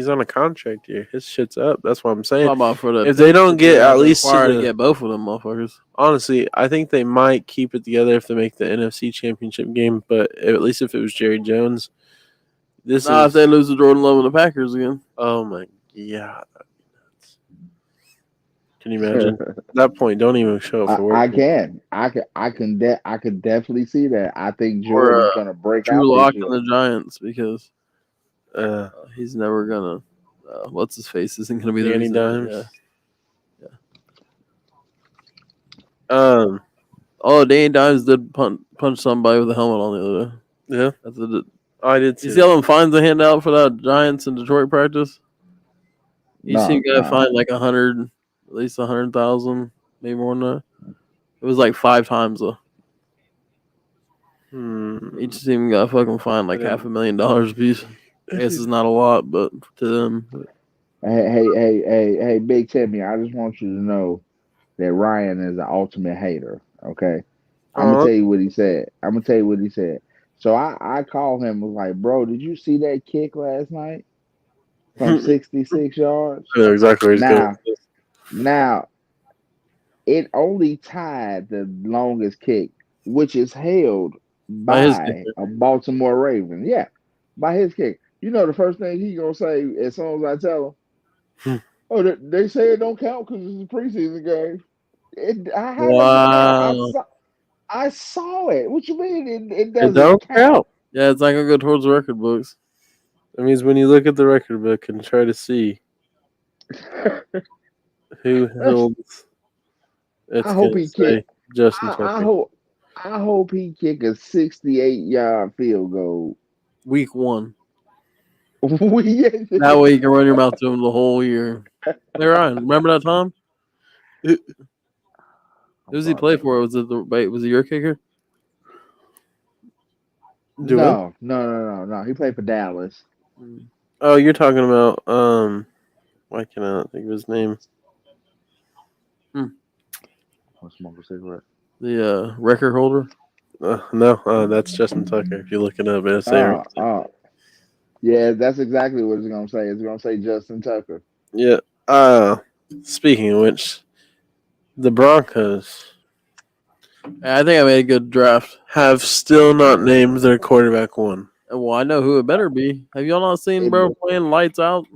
on a contract here. His shit's up. That's what I'm saying. Talking about for the If they don't get at least to get both of them motherfuckers. honestly, I think they might keep it together if they make the NFC Championship game. But at least if it was Jerry Jones, if they lose to Jordan Love and the Packers again. Oh my god, that'd be nuts. Can you imagine? At that point, don't even show up for work. I can definitely see that. I think Jordan's gonna break out Drew Lock this and year. the Giants because he's never gonna. What's his face isn't gonna be Danny the Dimes. Yeah. Oh, Danny Dimes did punch somebody with a helmet on the other day. Yeah, I did. You see all them fines they hand out for that Giants in Detroit practice? You see a guy fined like 100, at least 100,000, maybe more than that. It was like 5 times though. Each team got fucking fined like $500,000 a piece. I guess it's not a lot, but to them. Hey, Big Timmy, I just want you to know that Ryan is the ultimate hater. Okay, I'm gonna tell you what he said. So I called him, was like, bro, did you see that kick last night from 66 yards? I know exactly where he's going. Now, it only tied the longest kick, which is held by a Baltimore Raven. Yeah, by his kick. You know the first thing he gonna say as soon as I tell him, oh, they say it don't count because it's a preseason game. I have it Wow. I saw it. What you mean it It doesn't don't count? count. Yeah, it's not gonna go towards the record books. That means when you look at the record book and try to see who holds, it's I hope gonna he say kick. Justin Tucker. I hope he kick a 68-yard field goal. Week 1. Yeah. That way you can run your mouth to him the whole year. Hey Ryan, remember that time? Who does he play for? Was it your kicker? No. He played for Dallas. Oh, you're talking about why can I not think of his name? I'll smoke a cigarette. The record holder? No, that's Justin Tucker. If you look it up, it's there. Yeah, that's exactly what it's gonna say. It's gonna say Justin Tucker. Yeah. Speaking of which, the Broncos I think I made a good draft. have still not named their quarterback one. Well, I know who it better be. Have y'all not seen bro playing lights out?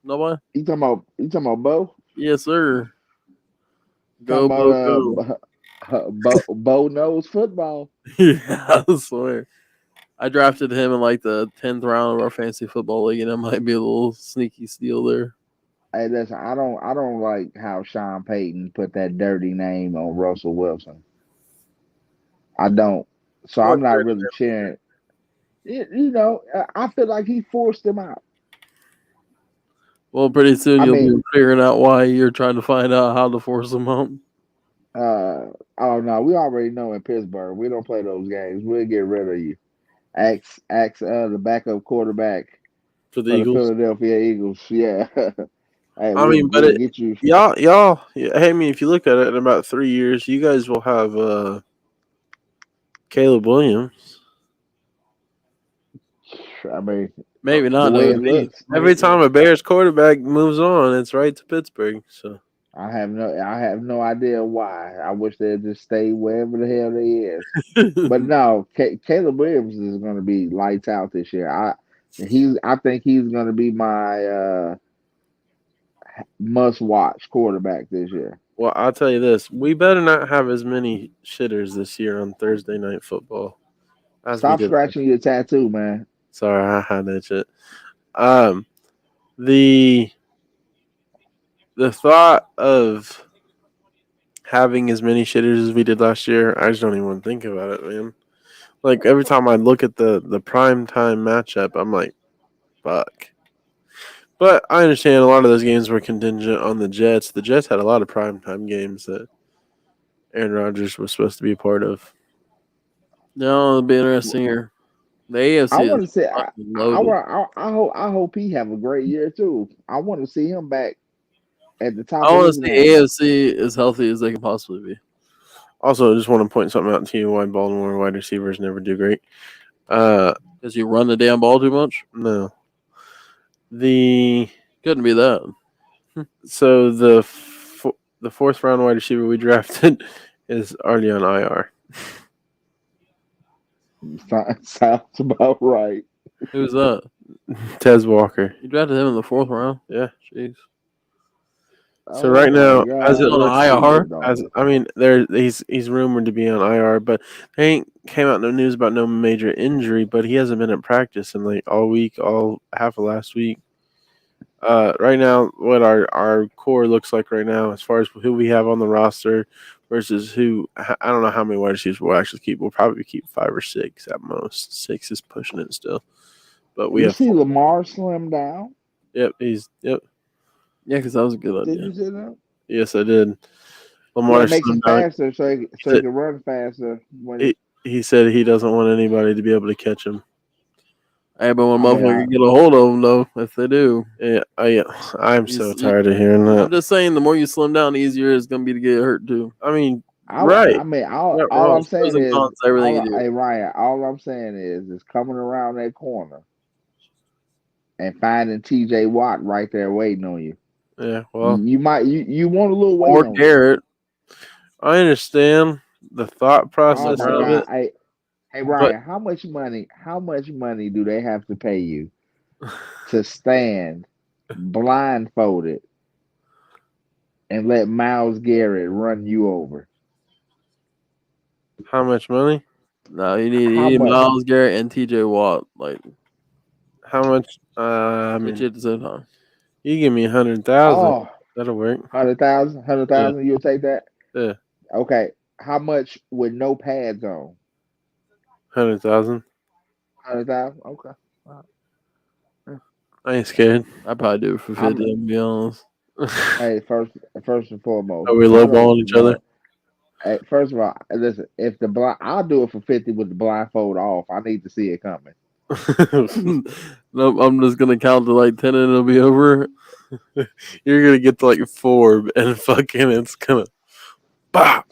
Nobody? You talking about Bo? Yes, sir. Talking Go. Bo knows football. Yeah, I swear. I drafted him in like the 10th round of our fantasy football league, and it might be a little sneaky steal there. Hey, listen, I don't like how Sean Payton put that dirty name on Russell Wilson. I don't. So I'm not really cheering. I feel like he forced him out. Well, pretty soon you'll be figuring out why you're trying to find out how to force him out. Oh no, we already know in Pittsburgh we don't play those games. We'll get rid of you. Ask the backup quarterback for the Philadelphia Eagles. Yeah. Hey, but get you. Y'all. I mean, if you look at it in about 3 years, you guys will have Caleb Williams. I mean, maybe not. The way it looks. Every time a Bears quarterback moves on, it's right to Pittsburgh. So I have no idea why. I wish they'd just stay wherever the hell they is. But no, Caleb Williams is going to be lights out this year. I think he's going to be my must-watch quarterback this year. Well, I'll tell you this: we better not have as many shitters this year on Thursday Night Football. Stop scratching your tattoo, man. Sorry, I had that shit. The thought of having as many shitters as we did last year, I just don't even think about it, man. Like every time I look at the prime time matchup, I'm like, fuck. But I understand a lot of those games were contingent on the Jets. The Jets had a lot of primetime games that Aaron Rodgers was supposed to be a part of. No, it'll be interesting here. The AFC. I want to say I hope he have a great year too. I want to see him back at the top. I want to see AFC as healthy as they can possibly be. Also, I just want to point something out to you why Baltimore wide receivers never do great. Because you run the damn ball too much? No. Couldn't be that. So the fourth round wide receiver we drafted is already on IR. Sounds about right. Who's that? Tez Walker. You drafted him in the 4th round? Yeah. Jeez. So right now, as it looks, IR. He's rumored to be on IR, but there ain't came out no news about no major injury. But he hasn't been at practice in like all week, all half of last week. Right now, what our core looks like right now, as far as who we have on the roster versus who, I don't know how many wide receivers we'll actually keep. We'll probably keep 5 or 6 at most. 6 is pushing it still. But we have. See Lamar slim down. Yep. Yeah, because that was a good idea. Did you see that? Yes, I did. Lamar makes him faster, so he can run faster. he said he doesn't want anybody to be able to catch him. Hey, but when I mean, motherfuckers get a hold of them, though, if they do, Yeah, I'm You so see- tired of hearing I'm that. just saying, the more you slim down, the easier it's gonna be to get hurt too. I mean, I right? mean, Not all wrong. I'm saying Pros and is, cons to everything you do. hey Ryan, all I'm saying is coming around that corner and finding T.J. Watt right there waiting on you. Yeah, well, You want a little weight Or on you. Garrett. I understand the thought Oh process my of God! it, Hey but Ryan, how much money? How much money do they have to pay you to stand blindfolded and let Miles Garrett run you over? how much money? No, you How need much? Miles Garrett and TJ Watt. Like, How much? I get mean, you at the same time. you give me 100,000. Oh, That'll work. 100,000, Yeah, 100,000. You'll take that? yeah, Okay. How much with no pads on? 100,000. 100,000. Okay. All right. I ain't scared. I'd probably do it for 50, I'm to be honest. hey first and foremost. Are we I don't lowballing each other? Hey, first of all, listen. If the blind, I'll do it for 50 with the blindfold off. I need to see it coming. Nope, I'm just gonna count to like 10 and it'll be over. You're gonna get to like 4 and fucking it's gonna. Bah!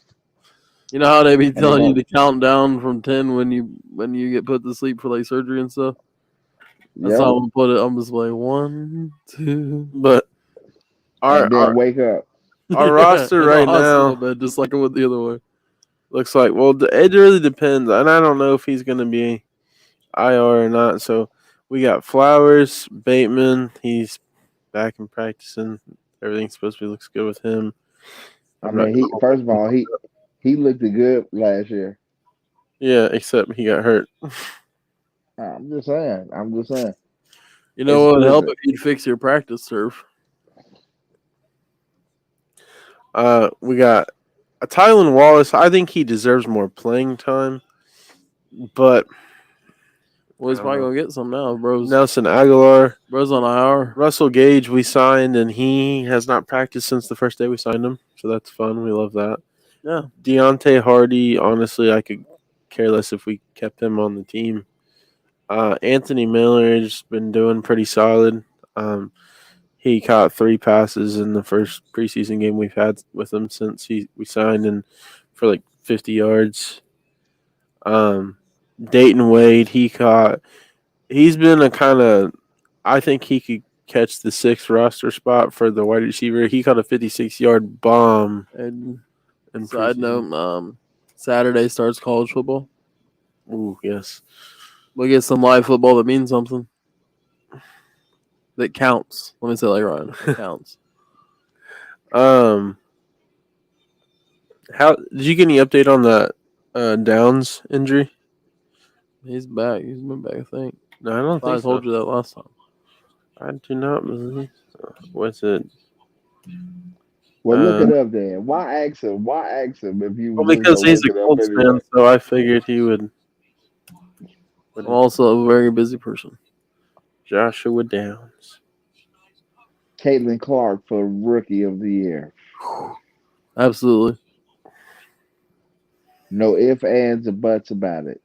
You know how they be And they're telling you gonna, to count down from 10 when you get put to sleep for like surgery and stuff? That's yep. how I'm gonna put it. I'm just like 1, 2. But our And then our, wake up. our roster in the right hospital now bed, just like I went the other way. looks like, well, it really depends, and I don't know if he's gonna be IR or not. So we got Flowers, Bateman. He's back and practicing. Everything's supposed to be looks good with him. I I'm not. mean, he first of all, he looked good last year. Yeah, except he got hurt. I'm just saying. I'm just saying. You know what would help Listen. if you'd fix your practice turf? We got Tylan Wallace. I think he deserves more playing time, but Well, he's I don't probably know. gonna get some now, bro's. Nelson Aguilar, Bro's on IR. Russell Gage, we signed, and he has not practiced since the first day we signed him. So that's fun. We love that. Yeah. Deontay Hardy, honestly, I could care less if we kept him on the team. Anthony Miller has been doing pretty solid. He caught 3 passes in the first preseason game we've had with him since we signed, and for like 50 yards. Dayton Wade, he's been a kind of, I think he could catch the 6th roster spot for the wide receiver. He caught a 56-yard bomb. And in side preseason. note, Saturday starts college football. Ooh, yes. We'll get some live football that means something. That counts. Let me say it like Ryan. It counts. How did you get any update on that Downs injury? He's back. He's been back, I think. No, I don't think I told you that last time. I do not believe. What's it? Well, look it up then. Why ask him? Why ask him if you Well, was just because gonna he's look a it up Colts anyway? fan, so I figured he would. I'm also a very busy person. Joshua Downs. Caitlin Clark for Rookie of the Year. Absolutely. No ifs, ands, or buts about it.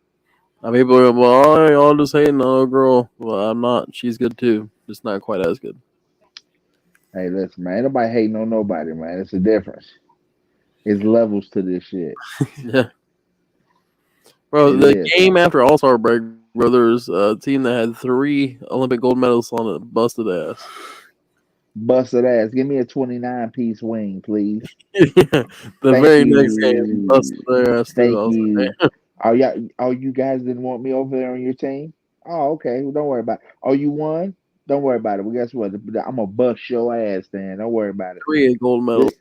Now people are well, y'all just hating on a girl. Well, I'm not. She's good too. Just not quite as good. Hey, listen, man. Ain't nobody hating on nobody, man. It's a difference. It's levels to this shit. Yeah. Bro, It the is. game after All Star break, bro, there's a team that had 3 Olympic gold medals on it, busted ass. Busted ass. Give me a 29-piece wing, please. The Thank very you. next game, busted their ass too. Thank I was you. like, damn. Oh, you guys didn't want me over there on your team? Oh, okay. Well, don't worry about it. Oh, you won? Don't worry about it. Well, guess what? I'm gonna bust your ass then. Don't worry about it. 3 gold medals.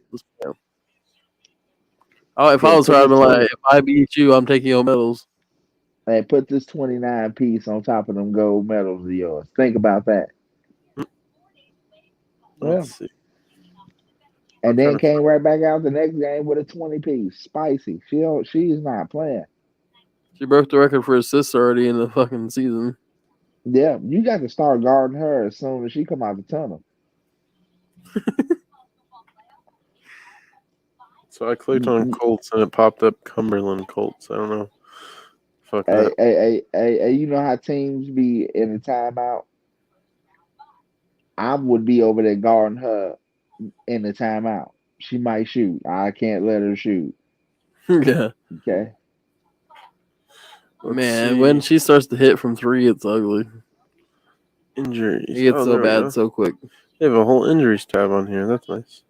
Oh, if I Put, was put her, I'd this be 20 like, if I beat you, I'm taking your medals. hey, put this 29-piece on top of them gold medals of yours. Think about that. Yeah. Let's see. And then came right back out the next game with a 20-piece. Spicy. She's not playing. She broke the record for assists already in the fucking season. Yeah, you got to start guarding her as soon as she come out the tunnel. So I clicked on Colts and it popped up Cumberland Colts. I don't know Fuck that. Hey, you know how teams be in a timeout? I would be over there guarding her in the timeout. She might shoot. I can't let her shoot. Yeah. Okay. Let's Man, see. when she starts to hit from 3, it's ugly. Injuries. It gets so there we go. bad so quick. They have a whole injuries tab on here. That's nice.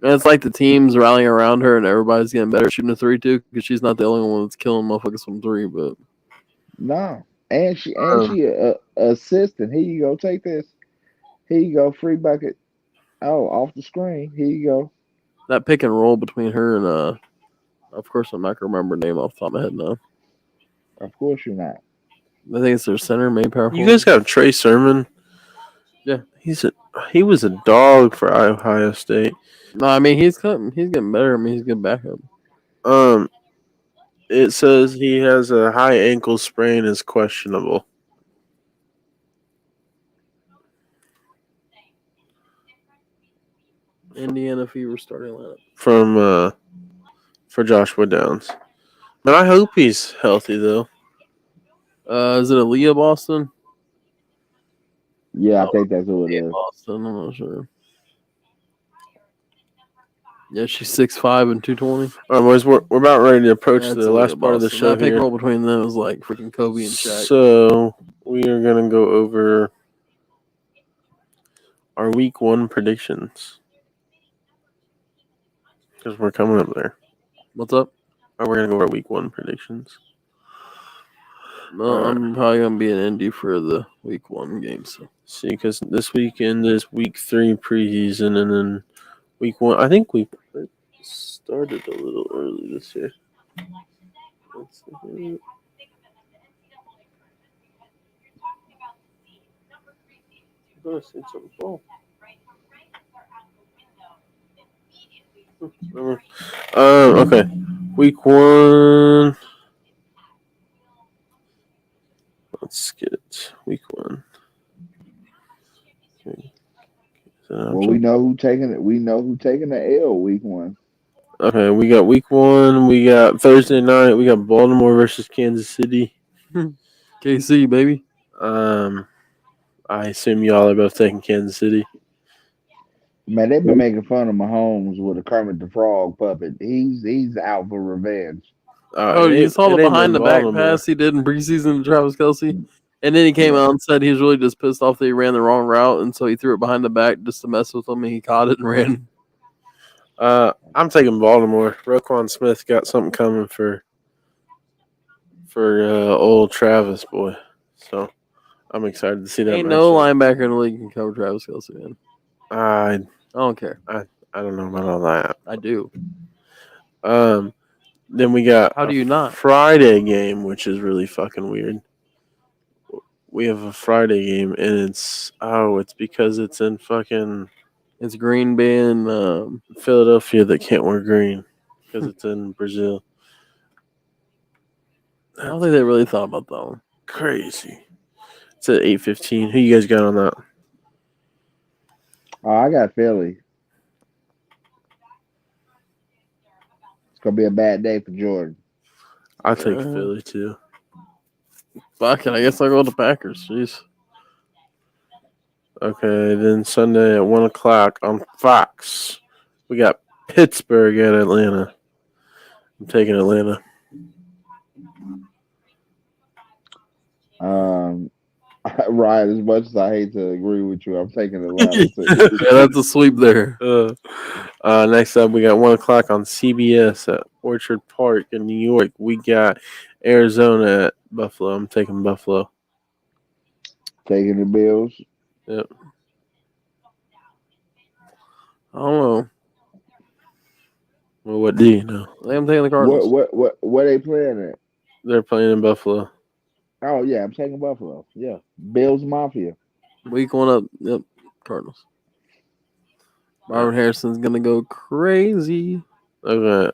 And it's like the team's rallying around her and everybody's getting better at shooting a 3 too, because she's not the only one that's killing motherfuckers from 3. But No. And she Um, assistant. Here you go. Take this. Here you go. Free bucket. Oh, off the screen. Here you go. that pick and roll between her and of course I'm not gonna remember her name off the top of my head now. Of course you're not. I think it's their center, maybe power you forward. guys got Trey Sermon. Yeah. He was a dog for Ohio State. No, I mean he's getting better. I mean he's getting back up. It says he has a high ankle sprain, is questionable. Indiana Fever starting lineup. From for Joshua Downs. But I hope he's healthy though. Is it Aaliyah Boston? Yeah, I think that's who it is. Boston, I'm not sure. Yeah, she's 6'5" and 220. All right, boys, we're about ready to approach That's the last Aaliyah part of the Boston. show That pick here. roll between them is like freaking Kobe and Shaq. So we are gonna go over our week 1 predictions because we're coming up there. What's up? We're gonna go over our week 1 predictions. No, I'm probably gonna be in Indy for the week 1 game. So See, because this weekend is week 3 preseason, and then week 1. I think we started a little early this year. Let's see. I seen something fall. Okay. Week 1. Let's get it. Week 1. Okay. Well, we know who taking it. We know who taking the L week 1. Okay, we got week 1. We got Thursday night. We got Baltimore versus Kansas City. KC baby. I assume y'all are both taking Kansas City. Man, they've been making fun of Mahomes with a Kermit the Frog puppet. He's out for revenge. You saw the it ain't behind the been back Baltimore. pass he did in preseason to Travis Kelce? And then he came out and said he was really just pissed off that he ran the wrong route, and so he threw it behind the back just to mess with him, and he caught it and ran. I'm taking Baltimore. Roquan Smith got something coming for old Travis boy. So I'm excited to see that. Ain't no linebacker in the league can cover Travis Kelce, man. I don't care. I don't know about all that. I do. Then we got How do you not? Friday game, which is really fucking weird. We have a Friday game, and it's because it's in fucking It's Green Bay and Philadelphia that can't wear green because it's in Brazil. I don't think they really thought about that one. Crazy. It's at 8:15. Who you guys got on that? Oh, I got Philly. It's gonna be a bad day for Jordan. I'll take Philly too. Fuck it, I guess I'll go with the Packers. Jeez. Okay, then Sunday at 1 o'clock on Fox, we got Pittsburgh at Atlanta. I'm taking Atlanta. Ryan, as much as I hate to agree with you, I'm taking Atlanta too. Yeah, that's a sweep there. Next up, we got 1 o'clock on CBS at Orchard Park in New York. We got Arizona at Buffalo. I'm taking Buffalo. Taking the Bills. Yep. I don't know. Well, what do you know? I think I'm taking the Cardinals. What they playing at? They're playing in Buffalo. Oh yeah, I'm taking Buffalo. Yeah, Bills Mafia. Week 1 up. Yep, Cardinals. Marvin Harrison's gonna go crazy. Okay.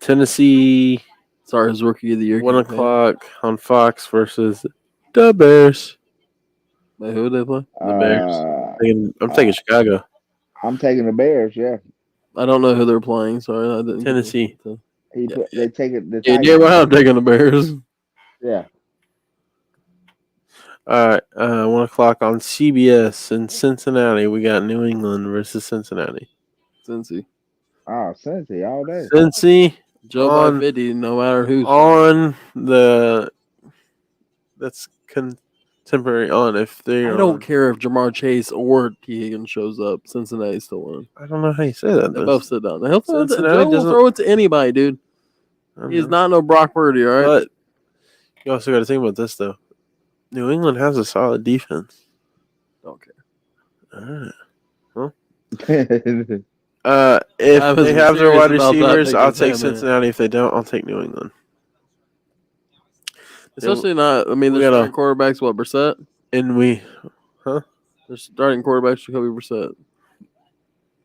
Tennessee. Sorry, his rookie of the year. 1 o'clock on Fox versus the Bears. Wait, who did they play? The Bears. I'm taking Chicago. I'm taking the Bears. Yeah. I don't know who they're playing. Sorry, I didn't. Tennessee. They take it. Yeah, I'm taking the Bears. Yeah. All right, 1 o'clock on CBS in Cincinnati. We got New England versus Cincinnati. Cincy. Oh, Cincy all day. Cincy Joe by 50, no matter who's on the that's contemporary on if they. I don't care if Jamar Chase or T. Higgins shows up. Cincinnati's still winning. I don't know how you say that. They both sit down. Cincinnati Joe will doesn't- throw it to anybody, dude. He's not no Brock Purdy, all right? But you also got to think about this though. New England has a solid defense. Don't care. All right. If I was they have their serious wide about that receivers, I'll because, take man. Cincinnati. If they don't, I'll take New England. Especially not. I mean, we they're gotta- starting quarterbacks. What, Brissett? And They're starting quarterbacks Jacoby Brissett.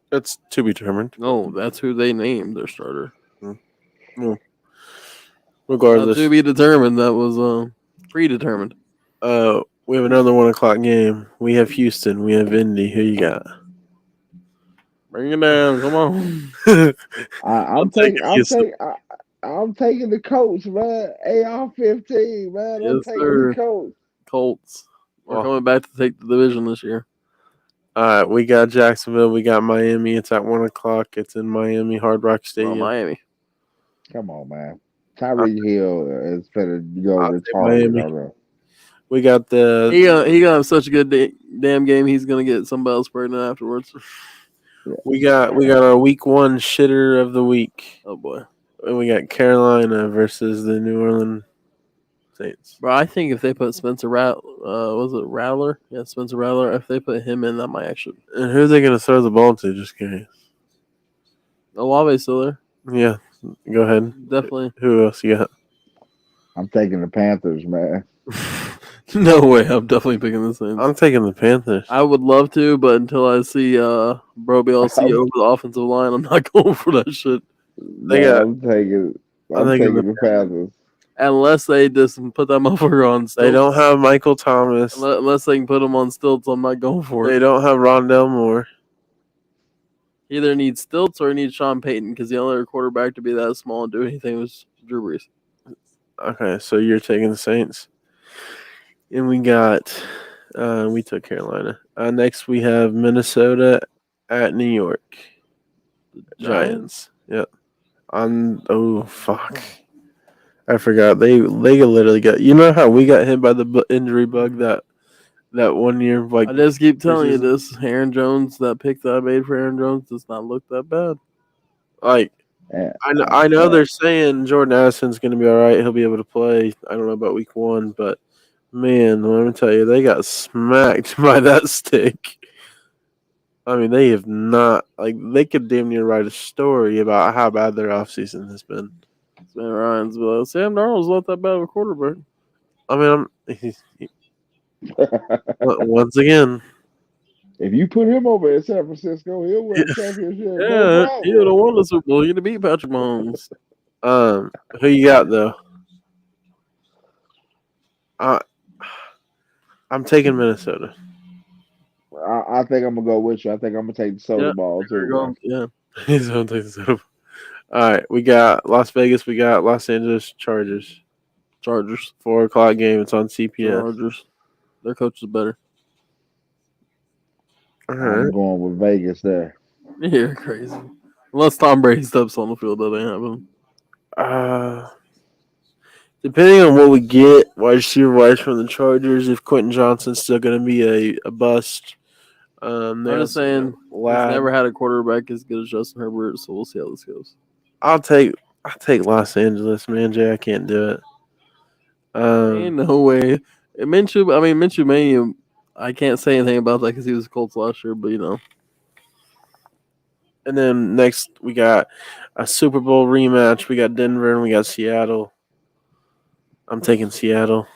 that's to be determined. No, that's who they named their starter. Regardless, To be determined. That was predetermined. we have another 1 o'clock game. We have Houston. We have Indy. Who you got? Bring it down. Come on. I'm taking the Colts, man. AR-15, man. I'm Yes, taking sir. the Colts. Colts. We're Oh. coming back to take the division this year. All right, we got Jacksonville. We got Miami. It's at 1 o'clock. It's in Miami, Hard Rock Well, Stadium. Miami. Come on, man. Tyreek Hill is better go I'll take retarded. Miami. I don't know. We got the He gonna have such a good damn game. He's gonna get somebody else pregnant afterwards. we got our week 1 shitter of the week. Oh boy, And we got Carolina versus the New Orleans Saints. bro! I think if they put Spencer was it Rattler? Yeah, Spencer Rattler. If they put him in, that might actually. And who are they going to throw the ball to? Just curious. Olave's still there. Yeah, go ahead. Definitely. Who else you got? I'm taking the Panthers, man. No way. I'm definitely picking the Saints. I'm taking the Panthers. I would love to, but until I see Bro BLC over the offensive line, I'm not going for that shit. I'm taking the Panthers. Unless they just put that motherfucker on stilts. They don't have Michael Thomas. Unless they can put him on stilts, I'm not going for They it. don't have Rondell Moore. Either need stilts or need Sean Payton because the only other quarterback to be that small and do anything was Drew Brees. Okay, so you're taking the Saints. And we got, we took Carolina. Next, we have Minnesota at New York. Giants. Yep. Oh, fuck. I forgot. They literally got, you know how we got hit by the injury bug that 1 year? Like, I just keep telling you preseason? this. Aaron Jones, that pick that I made for Aaron Jones does not look that bad. Like, Yeah. I know they're saying Jordan Addison's going to be all right. He'll be able to play. I don't know about week 1, but man, let me tell you, they got smacked by that stick. I mean, they have not, like, they could damn near write a story about how bad their offseason has been. Sam Ryan's, but Sam Darnold's not that bad of a quarterback. I mean, once again, If you put him over in San Francisco, he'll win a championship. Yeah, he would have won the Super Bowl. He'd have beat Patrick Mahomes. who you got though? I'm taking Minnesota. I think I'm gonna go with you. I think I'm gonna take the soda ball There you too. go. Yeah. He's gonna take the Super Bowl. All right, we got Las Vegas. We got Los Angeles Chargers. 4 o'clock game. It's on CPS. Chargers. Their coach is better. All I'm right. going with Vegas there. You're crazy. Unless Tom Brady steps on the field, that ain't happening. Depending on what we get, wide receiver wise from the Chargers, if Quentin Johnson's still going to be a bust. I'm just saying, he's never had a quarterback as good as Justin Herbert, so we'll see how this goes. I'll take Los Angeles, man. Jay, I can't do it. Ain't no way. MinshewMania, I can't say anything about that because he was Colts last year, but you know. And then next we got a Super Bowl rematch. We got Denver and we got Seattle. I'm taking Seattle.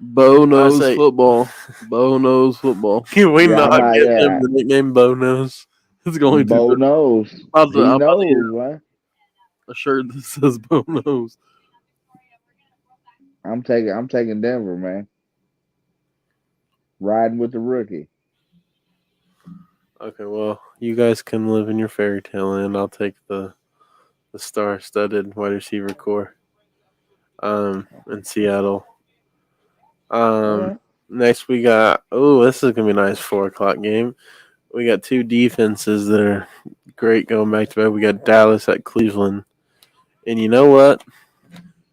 Bo knows football. Bo knows football. Can we Yeah, not I'm give not- him the nickname Bo Knows? It's going to. Bo knows. He I'm about to knows, get man. a shirt that says Bo knows. I'm taking Denver, man. Riding with the rookie. Okay, well, you guys can live in your fairy tale land. I'll take the star-studded wide receiver core in Seattle. Alright. Next, we got. Oh, this is gonna be a nice 4:00 game. We got two defenses that are great going back to back. We got Dallas at Cleveland, and you know what?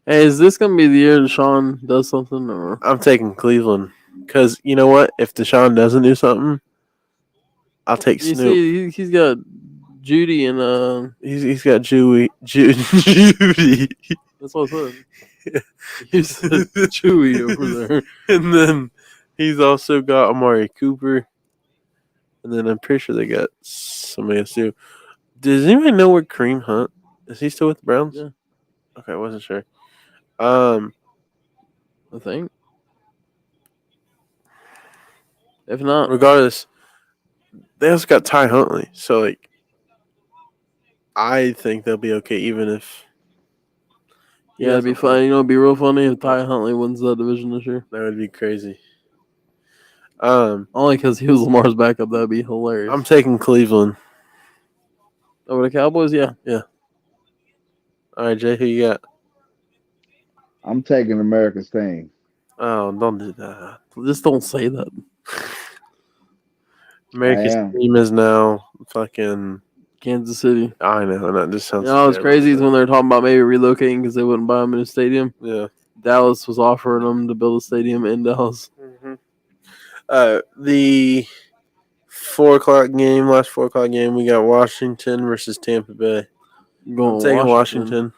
Hey, is this gonna be the year Deshaun does something? Or I'm taking Cleveland because you know what? If Deshaun doesn't do something, I'll take you Snoop. see, he's got Judy and He's got Judy. that's what I said. You said Chewy over there. And then he's also got Amari Cooper. And then I'm pretty sure they got somebody else too. Does anybody know where Kareem Hunt is? He still with the Browns? Yeah. Okay, I wasn't sure. I think. If not, Regardless, they also got Ty Huntley. So like, I think they'll be okay, even if. yeah, it'd be fun. You know, it'd be real funny if Ty Huntley wins that division this year. That would be crazy. Only because he was Lamar's backup. That'd be hilarious. I'm taking Cleveland. Over the Cowboys, yeah. All right, Jay, who you got? I'm taking America's team. Oh, don't do that. Just don't say that. America's am. team is now fucking. Kansas City. I know, that just sounds. You know, what's terrible. crazy is when they're talking about maybe relocating because they wouldn't buy them in a stadium. Yeah. Dallas was offering them to build a stadium in Dallas. Mm-hmm. The 4:00 game, last 4:00 game, we got Washington versus Tampa Bay. I'm taking Washington.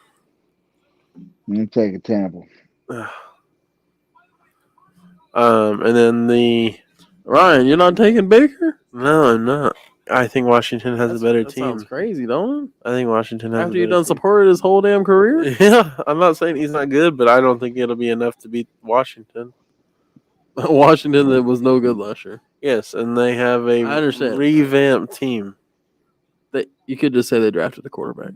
I'm taking Tampa. And then the Ryan, you're not taking Baker? no, I'm not. I think Washington has a better that team. Sounds crazy, don't it? I think Washington has. After you've done supported his whole damn career. Yeah, I'm not saying he's not good, but I don't think it'll be enough to beat Washington. Washington that was no good last year. Yes, and they have a I understand. revamped team. You could just say they drafted a quarterback.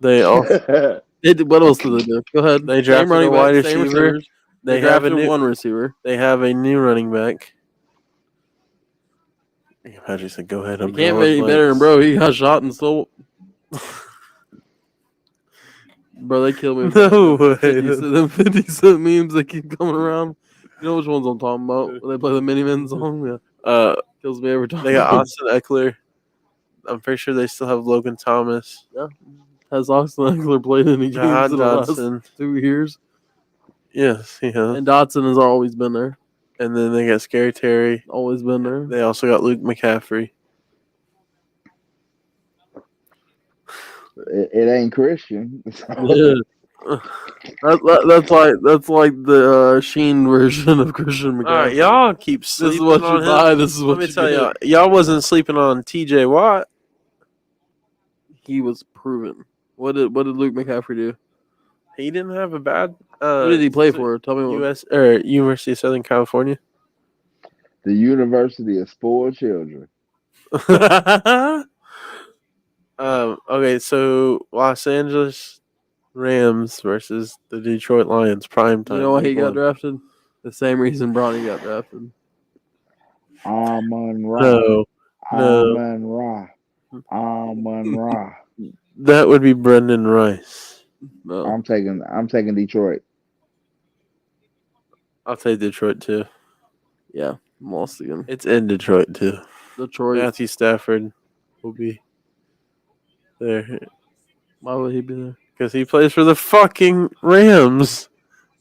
They also What else did they do? Go ahead. They drafted a wide receiver. They have a drafted new one receiver. They have a new running back. Imagine said, "Go ahead." You can't be any better than bro. He got shot and still. Bro, they killed me. No way. 50 Cent memes that keep coming around. You know which ones I'm talking about? When they play the Miniman song? Yeah. Kills me every time. They got Austin Eckler. I'm pretty sure they still have Logan Thomas. Yeah. Has Austin Eckler played any games in the last Dodson. 2 years? Yes, he has. And Dotson has always been there. And then they got Scary Terry. Always been there. They also got Luke McCaffrey. It ain't Christian. Yeah. That's like the Sheen version of Christian McCaffrey. All right, y'all keep This sleeping is what on you him. buy. This is what Let me you tell get. y'all wasn't sleeping on T.J. Watt. He was proven. What did Luke McCaffrey do? He didn't have a bad. Who did he play for? Tell me what. University of Southern California. The University of Spoiled Children. Okay, so Los Angeles Rams versus the Detroit Lions prime time. You know why he got Week 1. drafted? The same reason Bronny got drafted. Amon Ra. No. Amon Ra. Amon Ra. That would be Brendan Rice. No. I'm taking Detroit. I'll take Detroit too. Yeah, I'm lost again. It's in Detroit too. Detroit. Matthew Stafford will be there Why would he be there? because he plays for the fucking Rams.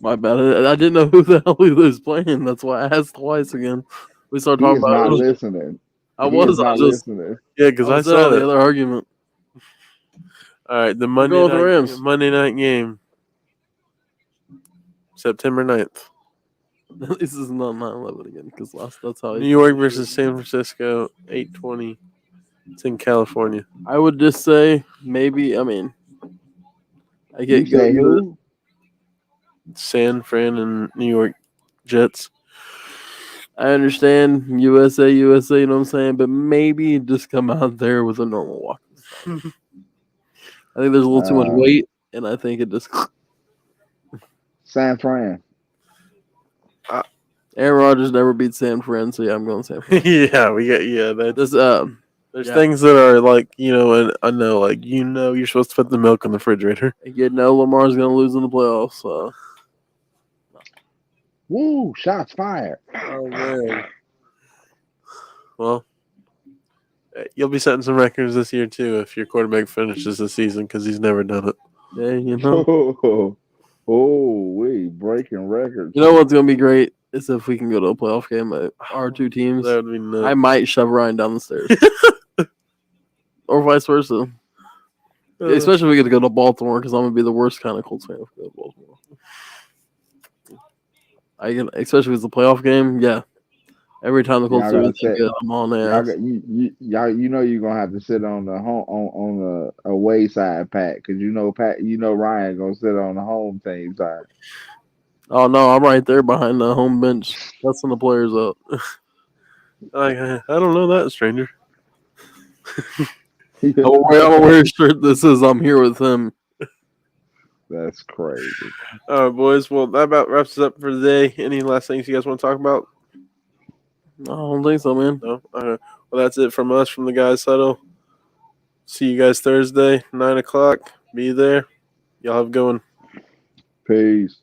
My bad. I didn't know who the hell he was playing. That's why I asked twice again. We started He talking is about not it. listening. I He was. is I not was just. listening. Yeah, because I was saw the that. other argument. All right, the going with the Rams. Monday night game, September 9th. This is not 9/11 again because that's how. New York versus San Francisco, 8:20. It's in California. I would just say maybe. I mean, I You get say who? San Fran and New York Jets. I understand USA, you know what I'm saying? But maybe just come out there with a normal walk. I think there's a little too much weight, and I think it just. San Fran. Aaron Rodgers never beat San Fran, so yeah, I'm going San Fran. That's This, there's yeah. things that are like, and I know, like, you're supposed to put the milk in the refrigerator. you know Lamar's going to lose in the playoffs, so. Woo! Shots fired. Oh man. Well, you'll be setting some records this year too if your quarterback finishes the season because he's never done it. Yeah, you know. We breaking records. You know what's gonna be great is if we can go to a playoff game. Our two teams. That would be nuts. I might shove Ryan down the stairs, or vice versa. Especially if we get to go to Baltimore, because I'm gonna be the worst kind of Colts fan if we go to Baltimore. Especially if it's a playoff game. Yeah, every time the Colts do anything good, I'm on there. You know you're gonna have to sit on the home on the away side, Pat, because you know Ryan gonna sit on the home team side. Oh no, I'm right there behind the home bench, cussing the players up. I don't know that, stranger. I'm gonna wear a shirt that says I'm here with him. That's crazy. All right, boys. Well, that about wraps us up for today. Any last things you guys want to talk about? I don't think so, man. No? Well, that's it from us, from the Guys Huddle. See you guys Thursday, 9 o'clock. Be there. Y'all have a good one. Peace.